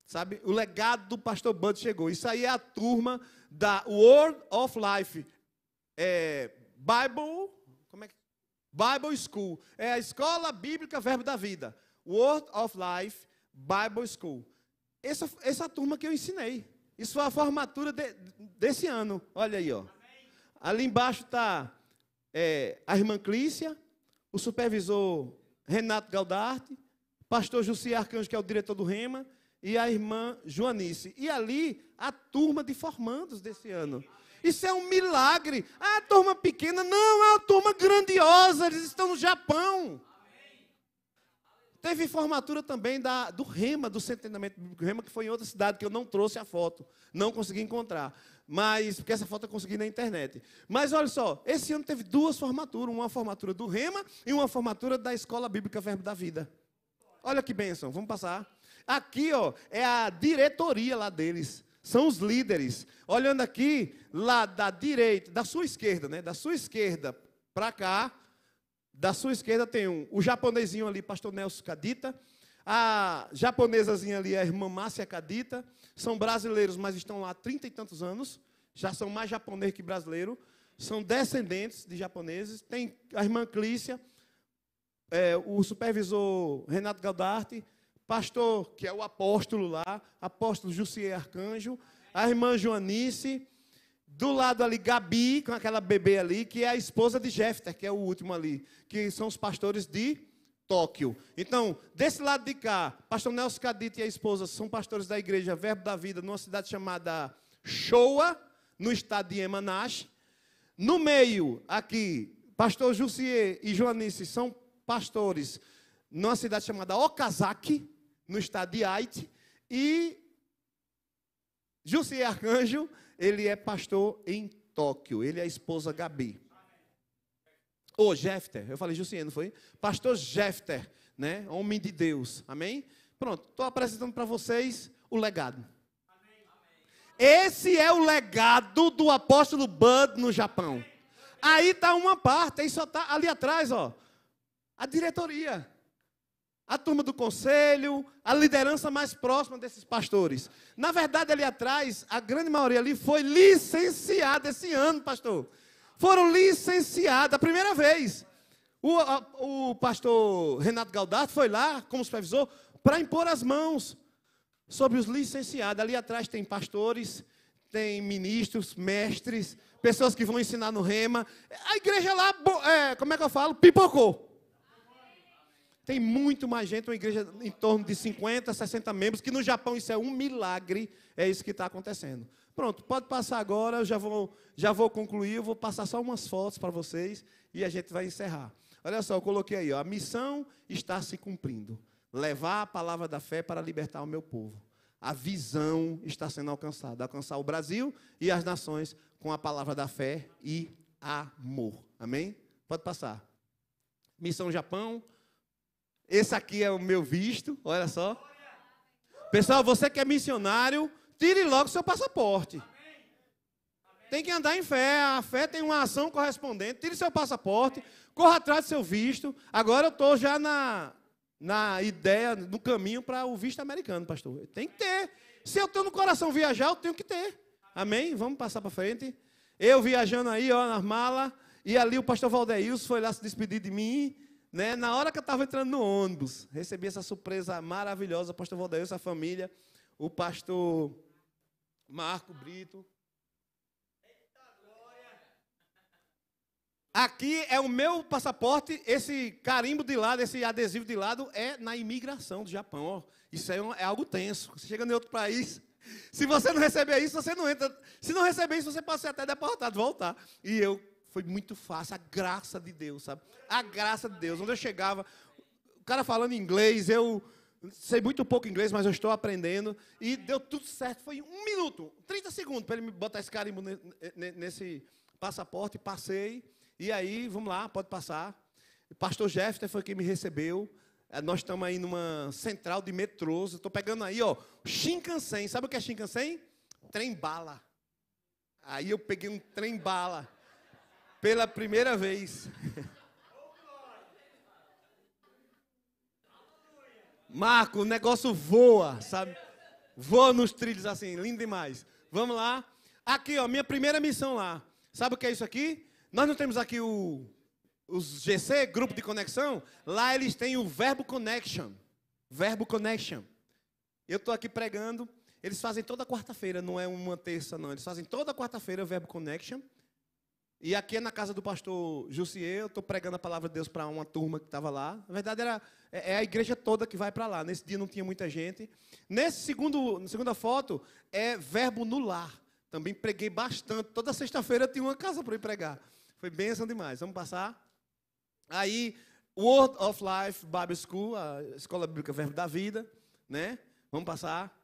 Sabe? O legado do pastor Bud chegou. Isso aí é a turma da Word of Life. Bible School. É a Escola Bíblica Verbo da Vida. Word of Life Bible School. Essa turma que eu ensinei. Isso foi a formatura desse ano. Olha aí, ó. Ali embaixo está a irmã Clícia, o supervisor Renato Galdarte, pastor Jussier Arcanjo, que é o diretor do Rema, e a irmã Joanice. E ali, a turma de formandos desse ano. Isso é um milagre. A turma pequena, não, é uma turma grandiosa, eles estão no Japão. Teve formatura também do Rema, do Centro de Treinamento Bíblico Rema, que foi em outra cidade, que eu não trouxe a foto, não consegui encontrar. Mas, porque essa foto eu consegui na internet. Mas, olha só, esse ano teve duas formaturas, uma formatura do Rema e uma formatura da Escola Bíblica Verbo da Vida. Olha que bênção, vamos passar. Aqui, ó, é a diretoria lá deles. São os líderes. Olhando aqui, lá da direita, da sua esquerda, né? Da sua esquerda para cá, da sua esquerda tem o japonesinho ali, pastor Nelson Cadita. A japonesazinha ali é a irmã Márcia Cadita. São brasileiros, mas estão lá há 30 e tantos anos. Já são mais japoneses que brasileiros. São descendentes de japoneses. Tem a irmã Clícia, o supervisor Renato Galdarte, pastor, que é o apóstolo lá, apóstolo Jussier Arcanjo, a irmã Joanice, do lado ali Gabi, com aquela bebê ali, que é a esposa de Jefter, que é o último ali, que são os pastores de Tóquio. Então, desse lado de cá, pastor Nelson Cadito e a esposa são pastores da igreja Verbo da Vida, numa cidade chamada Showa, no estado de Yamanashi. No meio, aqui, pastor Jussier e Joanice são pastores numa cidade chamada Okazaki, no estado de Aichi. E Jussier Arcanjo, ele é pastor em Tóquio. Ele é a esposa Gabi. Ô, Jefter, eu falei Jussier, não foi? Pastor Jefter, né? Homem de Deus. Amém? Pronto, estou apresentando para vocês o legado. Esse é o legado do apóstolo Bud no Japão. Aí está uma parte, aí só está ali atrás, ó, a diretoria, a turma do conselho, a liderança mais próxima desses pastores. Na verdade, ali atrás, a grande maioria ali foi licenciada esse ano, pastor. Foram licenciados a primeira vez. O pastor Renato Galdardo foi lá, como supervisor, para impor as mãos sobre os licenciados. Ali atrás tem pastores, tem ministros, mestres, pessoas que vão ensinar no rema. A igreja lá, como é que eu falo? Pipocou. Tem muito mais gente, uma igreja em torno de 50, 60 membros, que no Japão isso é um milagre, é isso que está acontecendo. Pronto, pode passar agora, eu já vou concluir, eu vou passar só umas fotos para vocês e a gente vai encerrar. Olha só, eu coloquei aí, ó, a missão está se cumprindo. Levar a palavra da fé para libertar o meu povo. A visão está sendo alcançada. Alcançar o Brasil e as nações com a palavra da fé e amor. Amém? Pode passar. Missão Japão. Esse aqui é o meu visto, olha só. Pessoal, você que é missionário, tire logo seu passaporte. Tem que andar em fé, a fé tem uma ação correspondente. Tire seu passaporte, corra atrás do seu visto. Agora eu estou já na ideia, no caminho para o visto americano, pastor. Tem que ter. Se eu tenho no coração viajar, eu tenho que ter. Amém? Vamos passar para frente. Eu viajando aí, ó, nas malas, e ali o pastor Valdeilson foi lá se despedir de mim. Né? Na hora que eu estava entrando no ônibus, recebi essa surpresa maravilhosa, o pastor Valdeilson, a família, o pastor Marco Brito. Aqui é o meu passaporte, esse carimbo de lado, esse adesivo de lado, é na imigração do Japão. Ó. Isso aí é algo tenso. Você chega em outro país, se você não receber isso, você não entra. Se não receber isso, você pode ser até deportado, voltar. E foi muito fácil, a graça de Deus, sabe? A graça de Deus. Onde eu chegava, o cara falando inglês, eu sei muito pouco inglês, mas eu estou aprendendo. E deu tudo certo. Foi 1 minuto, 30 segundos para ele me botar esse carimbo nesse passaporte. Passei. E aí, vamos lá, pode passar. O pastor Jefter foi quem me recebeu. Nós estamos aí numa central de metrôs. Estou pegando aí, ó, Shinkansen. Sabe o que é Shinkansen? Trem-bala. Aí eu peguei um trem-bala. Pela primeira vez. Marco, o negócio voa, sabe? Voa nos trilhos assim, lindo demais. Vamos lá. Aqui, ó, minha primeira missão lá. Sabe o que é isso aqui? Nós não temos aqui os GC, Grupo de Conexão. Lá eles têm o Verbo Connection. Verbo Connection. Eu estou aqui pregando. Eles fazem toda quarta-feira, não é uma terça, não. Eles fazem toda quarta-feira o Verbo Connection. E aqui é na casa do pastor Jussier, eu estou pregando a palavra de Deus para uma turma que estava lá. Na verdade, é a igreja toda que vai para lá. Nesse dia não tinha muita gente. Na segunda foto, é Verbo no Lar. Também preguei bastante. Toda sexta-feira eu tinha uma casa para ir pregar. Foi bênção demais. Vamos passar. Aí, Word of Life Bible School, a Escola Bíblica Verbo da Vida. Né? Vamos passar.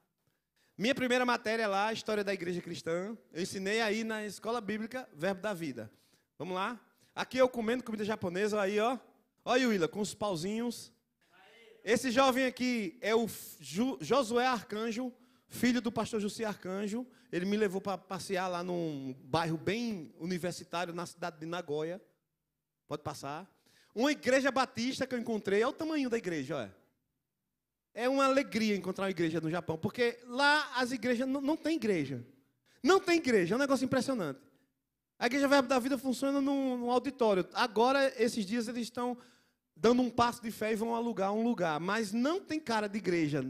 Minha primeira matéria lá, História da Igreja Cristã. Eu ensinei aí na Escola Bíblica Verbo da Vida. Vamos lá? Aqui eu comendo comida japonesa, aí, ó. Olha o Willa, com os pauzinhos. Esse jovem aqui é o Josué Arcanjo, filho do pastor Jussier Arcanjo. Ele me levou para passear lá num bairro bem universitário, na cidade de Nagoya. Pode passar. Uma igreja batista que eu encontrei. Olha o tamanho da igreja, olha. É uma alegria encontrar uma igreja no Japão, porque lá as igrejas não tem igreja. Não tem igreja, é um negócio impressionante. A Igreja Verbo da Vida funciona num auditório. Agora, esses dias, eles estão dando um passo de fé e vão alugar um lugar. Mas não tem cara de igreja.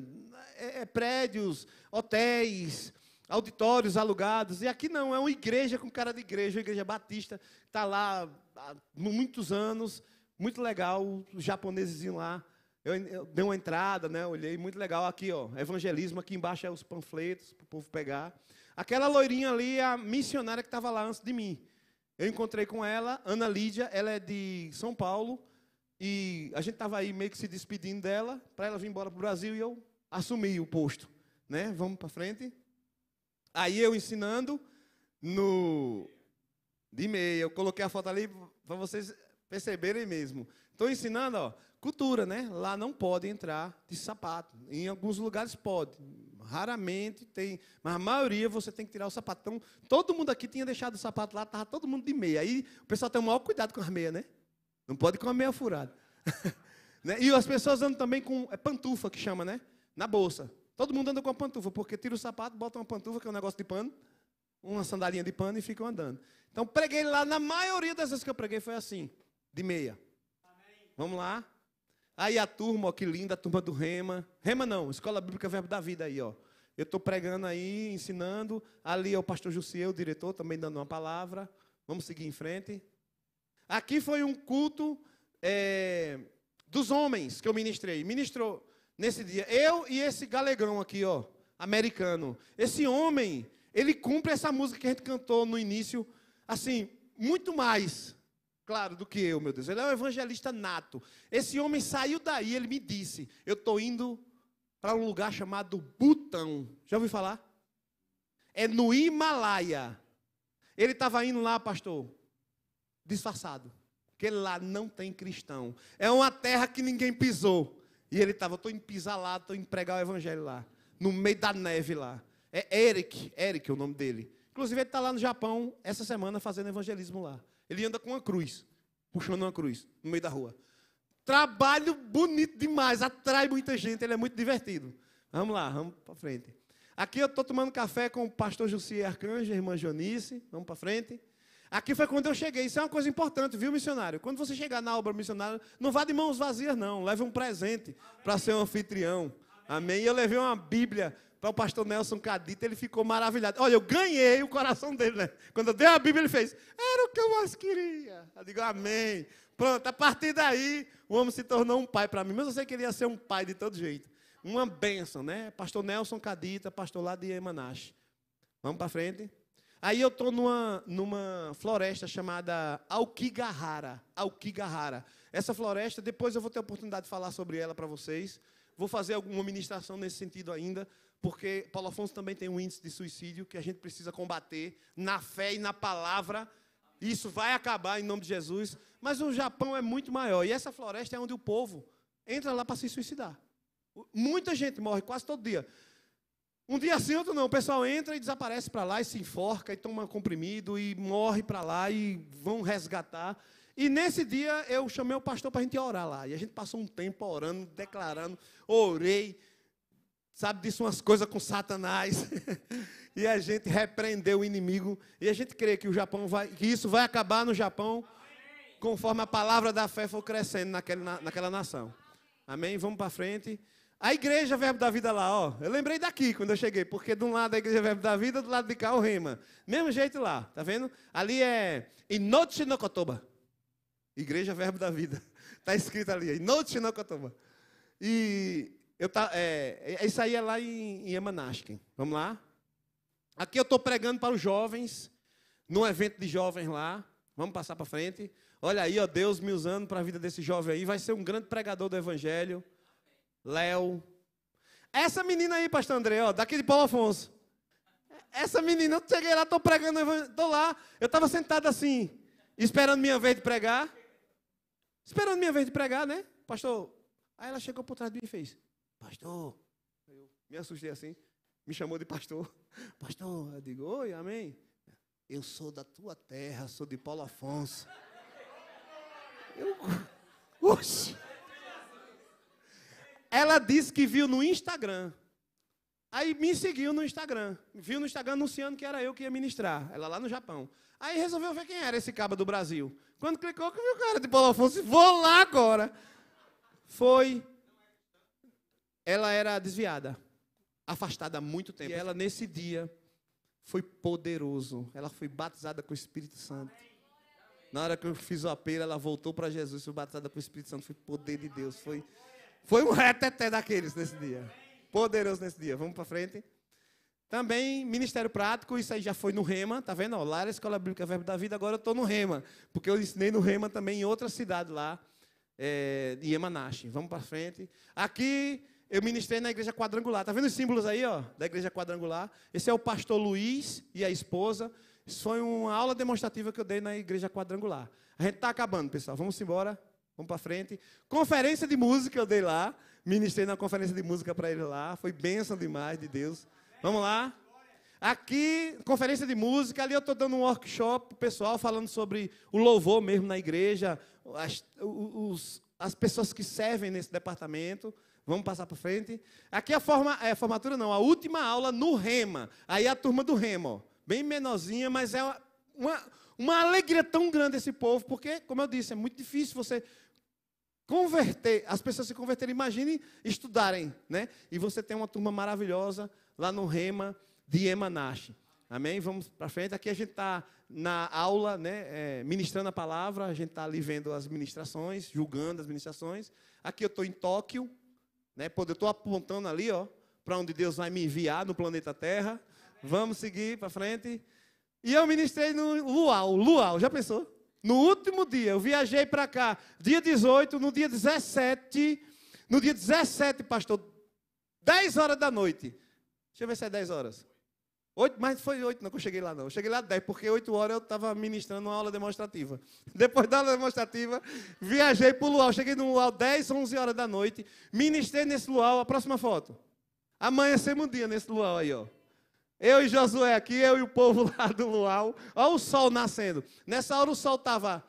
Prédios, hotéis, auditórios alugados. E aqui não, é uma igreja com cara de igreja, uma igreja batista. Está lá há muitos anos, muito legal, os japoneses lá. Eu dei uma entrada, né, olhei, muito legal. Aqui, ó, evangelismo, aqui embaixo é os panfletos para o povo pegar. Aquela loirinha ali é a missionária que estava lá antes de mim. Eu encontrei com ela, Ana Lídia, ela é de São Paulo, e a gente estava aí meio que se despedindo dela, para ela vir embora para o Brasil, e eu assumi o posto. Né? Vamos para frente. Aí eu ensinando de meia, eu coloquei a foto ali para vocês perceberem mesmo. Estou ensinando, ó, cultura, né? Lá não pode entrar de sapato. Em alguns lugares pode. Raramente tem, mas a maioria você tem que tirar o sapato. Então, todo mundo aqui tinha deixado o sapato lá, estava todo mundo de meia. Aí o pessoal tem o maior cuidado com as meias, né? Não pode com a meia furada. Né? E as pessoas andam também com pantufa, que chama, né? Na bolsa. Todo mundo anda com a pantufa, porque tira o sapato, bota uma pantufa, que é um negócio de pano, uma sandalinha de pano e ficam andando. Então, preguei lá, na maioria das vezes que eu preguei foi assim, de meia. Amém. Vamos lá. Aí a turma, ó, que linda, a turma do Rema. Rema não, Escola Bíblica Verbo da Vida aí, ó. Eu estou pregando aí, ensinando. Ali é o pastor Jussiel, o diretor, também dando uma palavra. Vamos seguir em frente. Aqui foi um culto dos homens que eu ministrei. Ministrou nesse dia. Eu e esse galegão aqui, ó, americano. Esse homem, ele cumpre essa música que a gente cantou no início, assim, muito mais, claro, do que eu, meu Deus. Ele é um evangelista nato. Esse homem saiu daí, ele me disse, eu estou indo para um lugar chamado Butão. Já ouviu falar? É no Himalaia. Ele estava indo lá, pastor, disfarçado. Porque lá não tem cristão. É uma terra que ninguém pisou. E ele estava, estou indo pisar lá, estou indo pregar o evangelho lá. No meio da neve lá. É Eric é o nome dele. Inclusive, ele está lá no Japão, essa semana, fazendo evangelismo lá. Ele anda com uma cruz, puxando uma cruz, no meio da rua. Trabalho bonito demais, atrai muita gente, ele é muito divertido. Vamos lá, vamos para frente. Aqui eu estou tomando café com o pastor Jussier Arcanjo, a irmã Jonice, vamos para frente. Aqui foi quando eu cheguei, isso é uma coisa importante, viu, missionário? Quando você chegar na obra missionária, não vá de mãos vazias, não. Leve um presente para ser um anfitrião. Amém? E eu levei uma Bíblia para o pastor Nelson Cadita, ele ficou maravilhado. Olha, eu ganhei o coração dele, né? Quando eu dei a Bíblia, ele fez, era o que eu mais queria. Eu digo, amém. Pronto, a partir daí, o homem se tornou um pai para mim. Mas eu sei que ele ia ser um pai de todo jeito. Uma bênção, né? Pastor Nelson Cadita, pastor lá de Emanache. Vamos para frente. Aí eu estou numa floresta chamada Aokigahara. Essa floresta, depois eu vou ter a oportunidade de falar sobre ela para vocês. Vou fazer alguma ministração nesse sentido ainda, porque Paulo Afonso também tem um índice de suicídio que a gente precisa combater na fé e na palavra. Isso vai acabar em nome de Jesus. Mas o Japão é muito maior. E essa floresta é onde o povo entra lá para se suicidar. Muita gente morre quase todo dia. Um dia sim, outro não. O pessoal entra e desaparece para lá e se enforca e toma comprimido e morre para lá e vão resgatar. E nesse dia eu chamei o pastor para a gente orar lá. E a gente passou um tempo orando, declarando, orei, sabe, disse umas coisas com Satanás. E a gente repreendeu o inimigo. E a gente crê que que isso vai acabar no Japão, conforme a palavra da fé for crescendo naquela nação. Amém? Vamos para frente. A igreja Verbo da Vida lá, ó. Eu lembrei daqui quando eu cheguei, porque de um lado a igreja Verbo da Vida, do lado de cá o Rema. Mesmo jeito lá, tá vendo? Ali é Inochi no Kotoba. Igreja Verbo da Vida. Está escrito ali, Inochi no Kotoba. E isso aí é lá em Yamanashi. Vamos lá? Aqui eu estou pregando para os jovens, num evento de jovens lá. Vamos passar para frente. Olha aí, ó, Deus me usando para a vida desse jovem aí. Vai ser um grande pregador do evangelho. Léo. Essa menina aí, pastor André, ó, daqui de Paulo Afonso. Essa menina, eu cheguei lá, estou pregando, estou lá. Eu estava sentado assim, esperando minha vez de pregar. Esperando minha vez de pregar, né? Pastor. Aí ela chegou por trás de mim e fez, pastor. Eu me assustei assim, me chamou de pastor. Pastor, eu digo, oi, amém. Eu sou da tua terra, sou de Paulo Afonso. Oxi. Ela disse que viu no Instagram. Aí me seguiu no Instagram. Viu no Instagram anunciando que era eu que ia ministrar. Ela lá no Japão. Aí resolveu ver quem era esse cabo do Brasil. Quando clicou, que viu o cara de Paulo Afonso. Vou lá agora. ela era desviada, afastada há muito tempo. E ela, nesse dia, foi poderoso. Ela foi batizada com o Espírito Santo. Na hora que eu fiz o apelo, ela voltou para Jesus, foi batizada com o Espírito Santo. Foi poder de Deus. Foi um reteté daqueles nesse dia. Poderoso nesse dia. Vamos para frente. Também, Ministério Prático, isso aí já foi no Rema, tá vendo? Lá era a Escola Bíblica Verbo da Vida, agora eu estou no Rema. Porque eu ensinei no Rema também em outra cidade lá, de Yamanashi. Vamos para frente. Aqui, eu ministrei na Igreja Quadrangular. Tá vendo os símbolos aí, ó, da Igreja Quadrangular? Esse é o pastor Luiz e a esposa. Isso foi uma aula demonstrativa que eu dei na Igreja Quadrangular. A gente está acabando, pessoal. Vamos embora. Vamos para frente. Conferência de música eu dei lá. Ministrei na conferência de música para ele lá. Foi bênção demais de Deus. Vamos lá. Aqui, conferência de música. Ali eu estou dando um workshop para o pessoal, falando sobre o louvor mesmo na igreja. As pessoas que servem nesse departamento. Vamos passar para frente. Aqui a formatura não. A última aula no Rema. Aí a turma do Rema, ó. Bem menorzinha, mas é uma alegria tão grande esse povo, porque, como eu disse, é muito difícil você converter, as pessoas se converterem. Imagine estudarem, né? E você tem uma turma maravilhosa lá no Rema de Yamanashi. Amém? Vamos para frente. Aqui a gente está na aula, né, ministrando a palavra, a gente está ali vendo as ministrações, julgando as ministrações. Aqui eu estou em Tóquio, né? Eu estou apontando ali, ó, para onde Deus vai me enviar no planeta Terra. Vamos seguir para frente. E eu ministrei no Luau, já pensou? No último dia, eu viajei para cá, dia 18, no dia 17, pastor, 10 horas da noite. Deixa eu ver se é 10 horas. 8, mas foi 8, não, que eu cheguei lá não. Eu cheguei lá 10, porque 8 horas eu estava ministrando uma aula demonstrativa. Depois da aula demonstrativa, viajei para o Luau. Cheguei no Luau 10, 11 horas da noite. Ministrei nesse Luau, a próxima foto. Amanhecemos um dia nesse Luau aí, ó. Eu e Josué aqui, eu e o povo lá do Luau. Olha o sol nascendo. Nessa hora o sol estava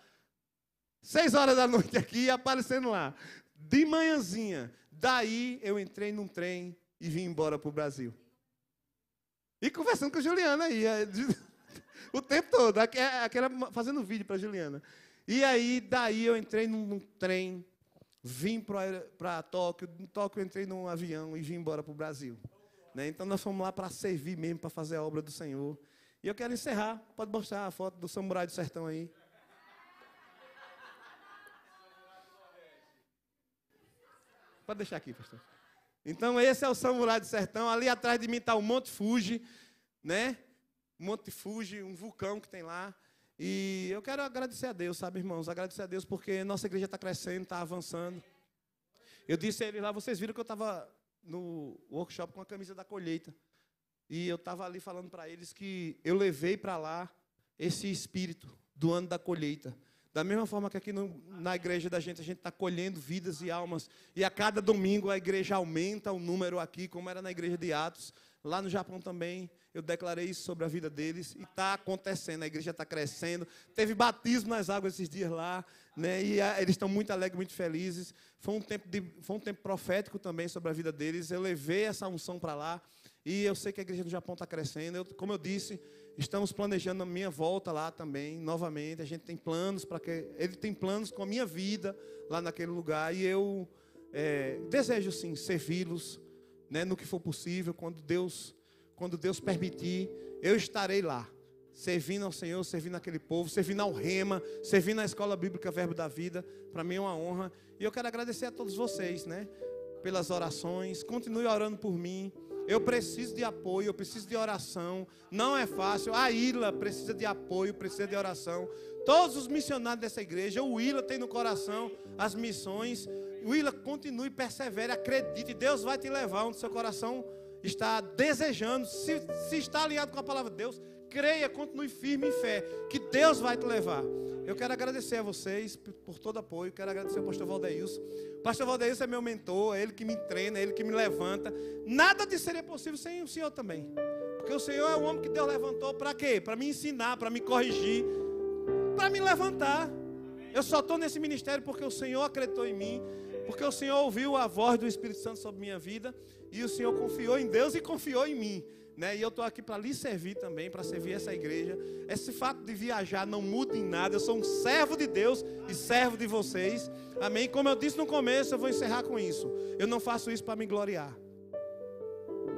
6 horas da noite aqui e aparecendo lá. De manhãzinha. Daí eu entrei num trem e vim embora para o Brasil. E conversando com a Juliana aí. O tempo todo. Aquela fazendo vídeo para a Juliana. E aí, daí eu entrei num trem, vim para Tóquio. Em Tóquio eu entrei num avião e vim embora para o Brasil. Então, nós fomos lá para servir mesmo, para fazer a obra do Senhor. E eu quero encerrar. Pode mostrar a foto do Samurai do Sertão aí. Pode deixar aqui, pastor. Então, esse é o Samurai do Sertão. Ali atrás de mim está o Monte Fuji, né? Monte Fuji, um vulcão que tem lá. E eu quero agradecer a Deus, sabe, irmãos? Agradecer a Deus porque nossa igreja está crescendo, está avançando. Eu disse a eles lá, vocês viram que eu estava no workshop com a camisa da colheita. E eu estava ali falando para eles que eu levei para lá esse espírito do ano da colheita. Da mesma forma que aqui na igreja da gente, a gente está colhendo vidas e almas. E a cada domingo a igreja aumenta o número aqui, como era na igreja de Atos. Lá no Japão também, eu declarei isso sobre a vida deles. E está acontecendo, a igreja está crescendo. Teve batismo nas águas esses dias lá, né? E eles estão muito alegres, muito felizes. Foi um tempo profético também sobre a vida deles. Eu levei essa unção para lá. E eu sei que a igreja do Japão está crescendo. Como eu disse, estamos planejando a minha volta lá também, novamente. A gente tem planos ele tem planos com a minha vida lá naquele lugar. E eu desejo, sim, servi-los, né, no que for possível. Quando Deus permitir, eu estarei lá, servindo ao Senhor, servindo aquele povo, servindo ao Rema, servindo à Escola Bíblica Verbo da Vida. Para mim é uma honra. E eu quero agradecer a todos vocês, né, pelas orações. Continue orando por mim. Eu preciso de apoio, eu preciso de oração. Não é fácil. A Ilha precisa de apoio, precisa de oração. Todos os missionários dessa igreja, o Ilha tem no coração as missões. O Ilha continue, persevere, acredite. Deus vai te levar onde seu coração está desejando. Se está alinhado com a palavra de Deus, creia, continue firme em fé, que Deus vai te levar. Eu quero agradecer a vocês por todo o apoio. Quero agradecer ao pastor Valdeilson. O pastor Valdeilson é meu mentor, é ele que me treina, é ele que me levanta. Nada disso seria possível sem o Senhor também. Porque o Senhor é o homem que Deus levantou para quê? Para me ensinar, para me corrigir, para me levantar. Eu só estou nesse ministério porque o Senhor acreditou em mim, porque o Senhor ouviu a voz do Espírito Santo sobre minha vida, e o Senhor confiou em Deus e confiou em mim. né? E eu estou aqui para lhe servir também, para servir essa igreja. Esse fato de viajar não muda em nada. Eu sou um servo de Deus e servo de vocês. Amém? Como eu disse no começo, eu vou encerrar com isso. Eu não faço isso para me gloriar.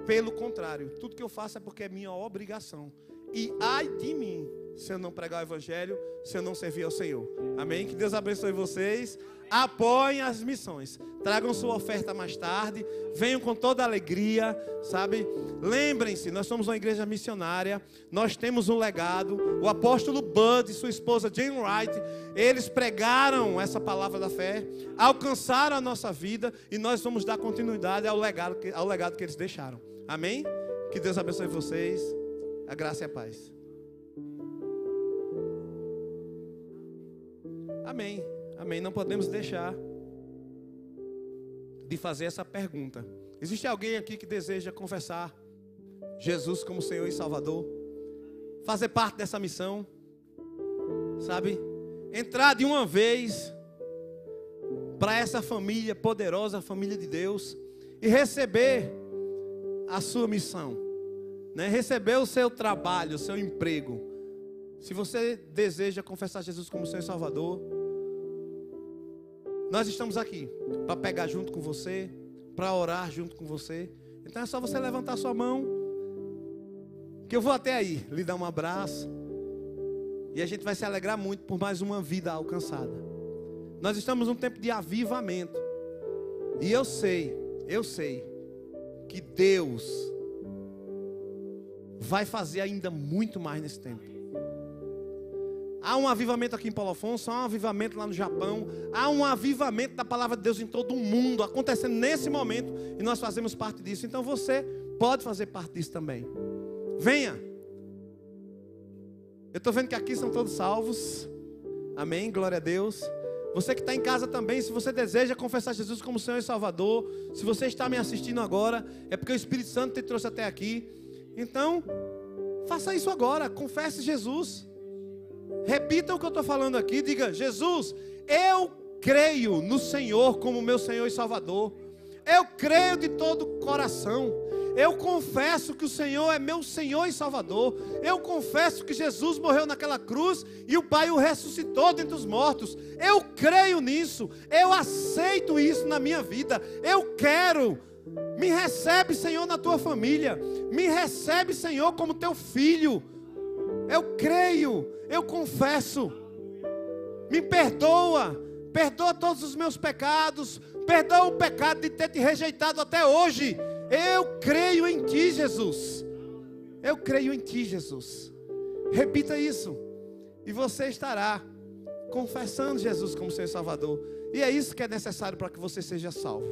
Pelo contrário, tudo que eu faço é porque é minha obrigação. E ai de mim, se eu não pregar o evangelho, se eu não servir ao Senhor. Amém? Que Deus abençoe vocês. Apoiem as missões. Tragam sua oferta mais tarde. Venham com toda alegria, sabe? Lembrem-se, nós somos uma igreja missionária. Nós temos um legado. O apóstolo Bud e sua esposa Jane Wright, eles pregaram essa palavra da fé, alcançaram a nossa vida e nós vamos dar continuidade ao legado que eles deixaram. Amém? Que Deus abençoe vocês. A graça e a paz. Amém. Amém. Não podemos deixar de fazer essa pergunta. Existe alguém aqui que deseja confessar Jesus como Senhor e Salvador? Fazer parte dessa missão? Sabe? Entrar de uma vez para essa família poderosa, a família de Deus, e receber a sua missão, né? Receber o seu trabalho, o seu emprego. Se você deseja confessar Jesus como Senhor e Salvador, nós estamos aqui para pegar junto com você, para orar junto com você. Então é só você levantar sua mão, que eu vou até aí lhe dar um abraço, e a gente vai se alegrar muito por mais uma vida alcançada. Nós estamos num tempo de avivamento, e eu sei que Deus vai fazer ainda muito mais nesse tempo. Há um avivamento aqui em Paulo Afonso, há um avivamento lá no Japão, há um avivamento da palavra de Deus em todo o mundo, acontecendo nesse momento, e nós fazemos parte disso. Então você pode fazer parte disso também. Venha. Eu estou vendo que aqui são todos salvos. Amém, glória a Deus. Você que está em casa também, se você deseja confessar Jesus como Senhor e Salvador, se você está me assistindo agora, é porque o Espírito Santo te trouxe até aqui. Então, faça isso agora, confesse Jesus. Repita o que eu estou falando aqui, diga: Jesus, eu creio no Senhor como meu Senhor e Salvador. Eu creio de todo o coração. Eu confesso que o Senhor é meu Senhor e Salvador. Eu confesso que Jesus morreu naquela cruz e o Pai o ressuscitou dentre os mortos. Eu creio nisso. Eu aceito isso na minha vida. Eu quero. Me recebe, Senhor, na tua família. Me recebe, Senhor, como teu filho. Eu creio. Eu confesso. Me perdoa. Perdoa todos os meus pecados. Perdoa o pecado de ter te rejeitado até hoje. Eu creio em ti, Jesus. Eu creio em ti, Jesus. Repita isso. E você estará confessando Jesus como seu Salvador. E é isso que é necessário para que você seja salvo.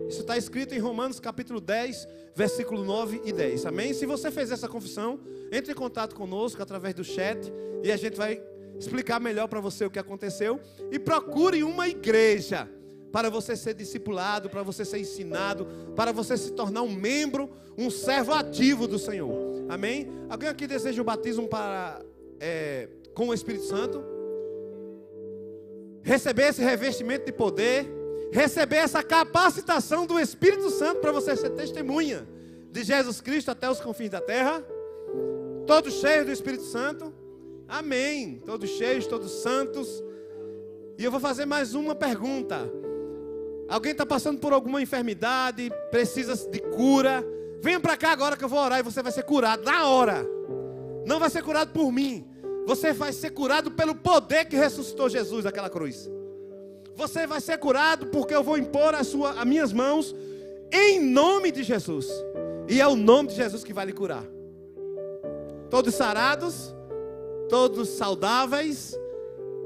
Isso está escrito em Romanos capítulo 10, versículo 9 e 10. Amém? Se você fez essa confissão, entre em contato conosco através do chat. E a gente vai explicar melhor para você o que aconteceu. E procure uma igreja para você ser discipulado, para você ser ensinado, para você se tornar um membro, um servo ativo do Senhor. Amém? Alguém aqui deseja o batismo com o Espírito Santo? Receber esse revestimento de poder, receber essa capacitação do Espírito Santo para você ser testemunha de Jesus Cristo até os confins da terra? Todos cheios do Espírito Santo? Amém. Todos cheios, todos santos. E eu vou fazer mais uma pergunta. Alguém está passando por alguma enfermidade, precisa de cura? Venha para cá agora que eu vou orar e você vai ser curado na hora. Não vai ser curado por mim. Você vai ser curado pelo poder que ressuscitou Jesus daquela cruz. Você vai ser curado porque eu vou impor as minhas mãos em nome de Jesus. E é o nome de Jesus que vai lhe curar. Todos sarados, todos saudáveis.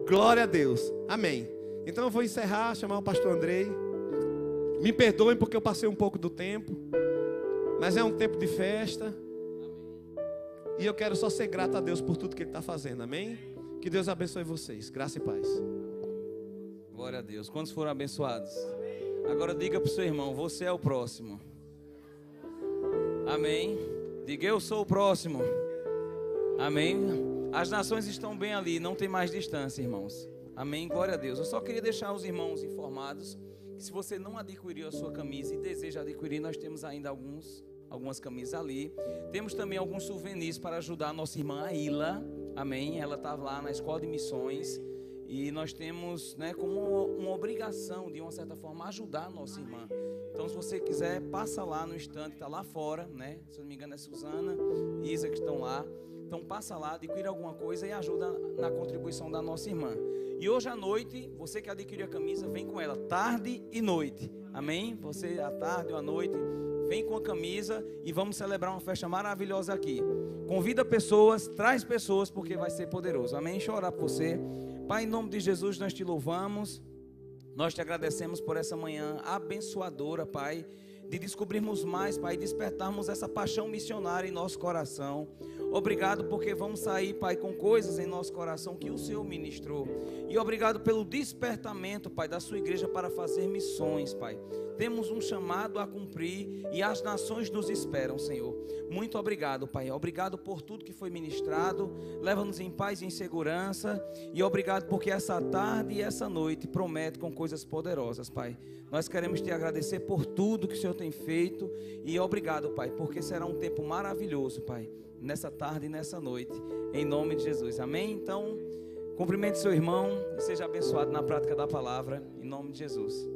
Glória a Deus. Amém. Então eu vou encerrar, chamar o pastor Andrei. Me perdoem porque eu passei um pouco do tempo, mas é um tempo de festa. E eu quero só ser grato a Deus por tudo que Ele está fazendo. Amém? Que Deus abençoe vocês. Graça e paz. Glória a Deus. Quantos foram abençoados? Agora diga para o seu irmão: você é o próximo. Amém? Diga: eu sou o próximo. Amém? As nações estão bem ali, não tem mais distância, irmãos. Amém? Glória a Deus. Eu só queria deixar os irmãos informados que se você não adquiriu a sua camisa e deseja adquirir, nós temos ainda algumas camisas ali. Temos também alguns souvenirs para ajudar a nossa irmã Aila, amém? Ela está lá na Escola de Missões e nós temos, né, como uma obrigação, de uma certa forma, ajudar a nossa irmã. Então, se você quiser, passa lá no estande que está lá fora, né? Se eu não me engano é Suzana e Isa que estão lá. Então, passa lá, adquire alguma coisa e ajuda na contribuição da nossa irmã. E hoje à noite, você que adquiriu a camisa, vem com ela, tarde e noite, amém? Você à tarde ou à noite, vem com a camisa e vamos celebrar uma festa maravilhosa aqui. Convida pessoas, traz pessoas, porque vai ser poderoso, amém? Deixa eu orar por você. Pai, em nome de Jesus, nós te louvamos, nós te agradecemos por essa manhã abençoadora, Pai, de descobrirmos mais, Pai, despertarmos essa paixão missionária em nosso coração. Obrigado porque vamos sair, Pai, com coisas em nosso coração que o Senhor ministrou. E obrigado pelo despertamento, Pai, da sua igreja para fazer missões, Pai. Temos um chamado a cumprir e as nações nos esperam, Senhor. Muito obrigado, Pai. Obrigado por tudo que foi ministrado. Leva-nos em paz e em segurança. E obrigado porque essa tarde e essa noite promete com coisas poderosas, Pai. Nós queremos te agradecer por tudo que o Senhor tem feito. E obrigado, Pai, porque será um tempo maravilhoso, Pai, nessa tarde e nessa noite, em nome de Jesus, amém? Então, cumprimente seu irmão e seja abençoado na prática da palavra, em nome de Jesus.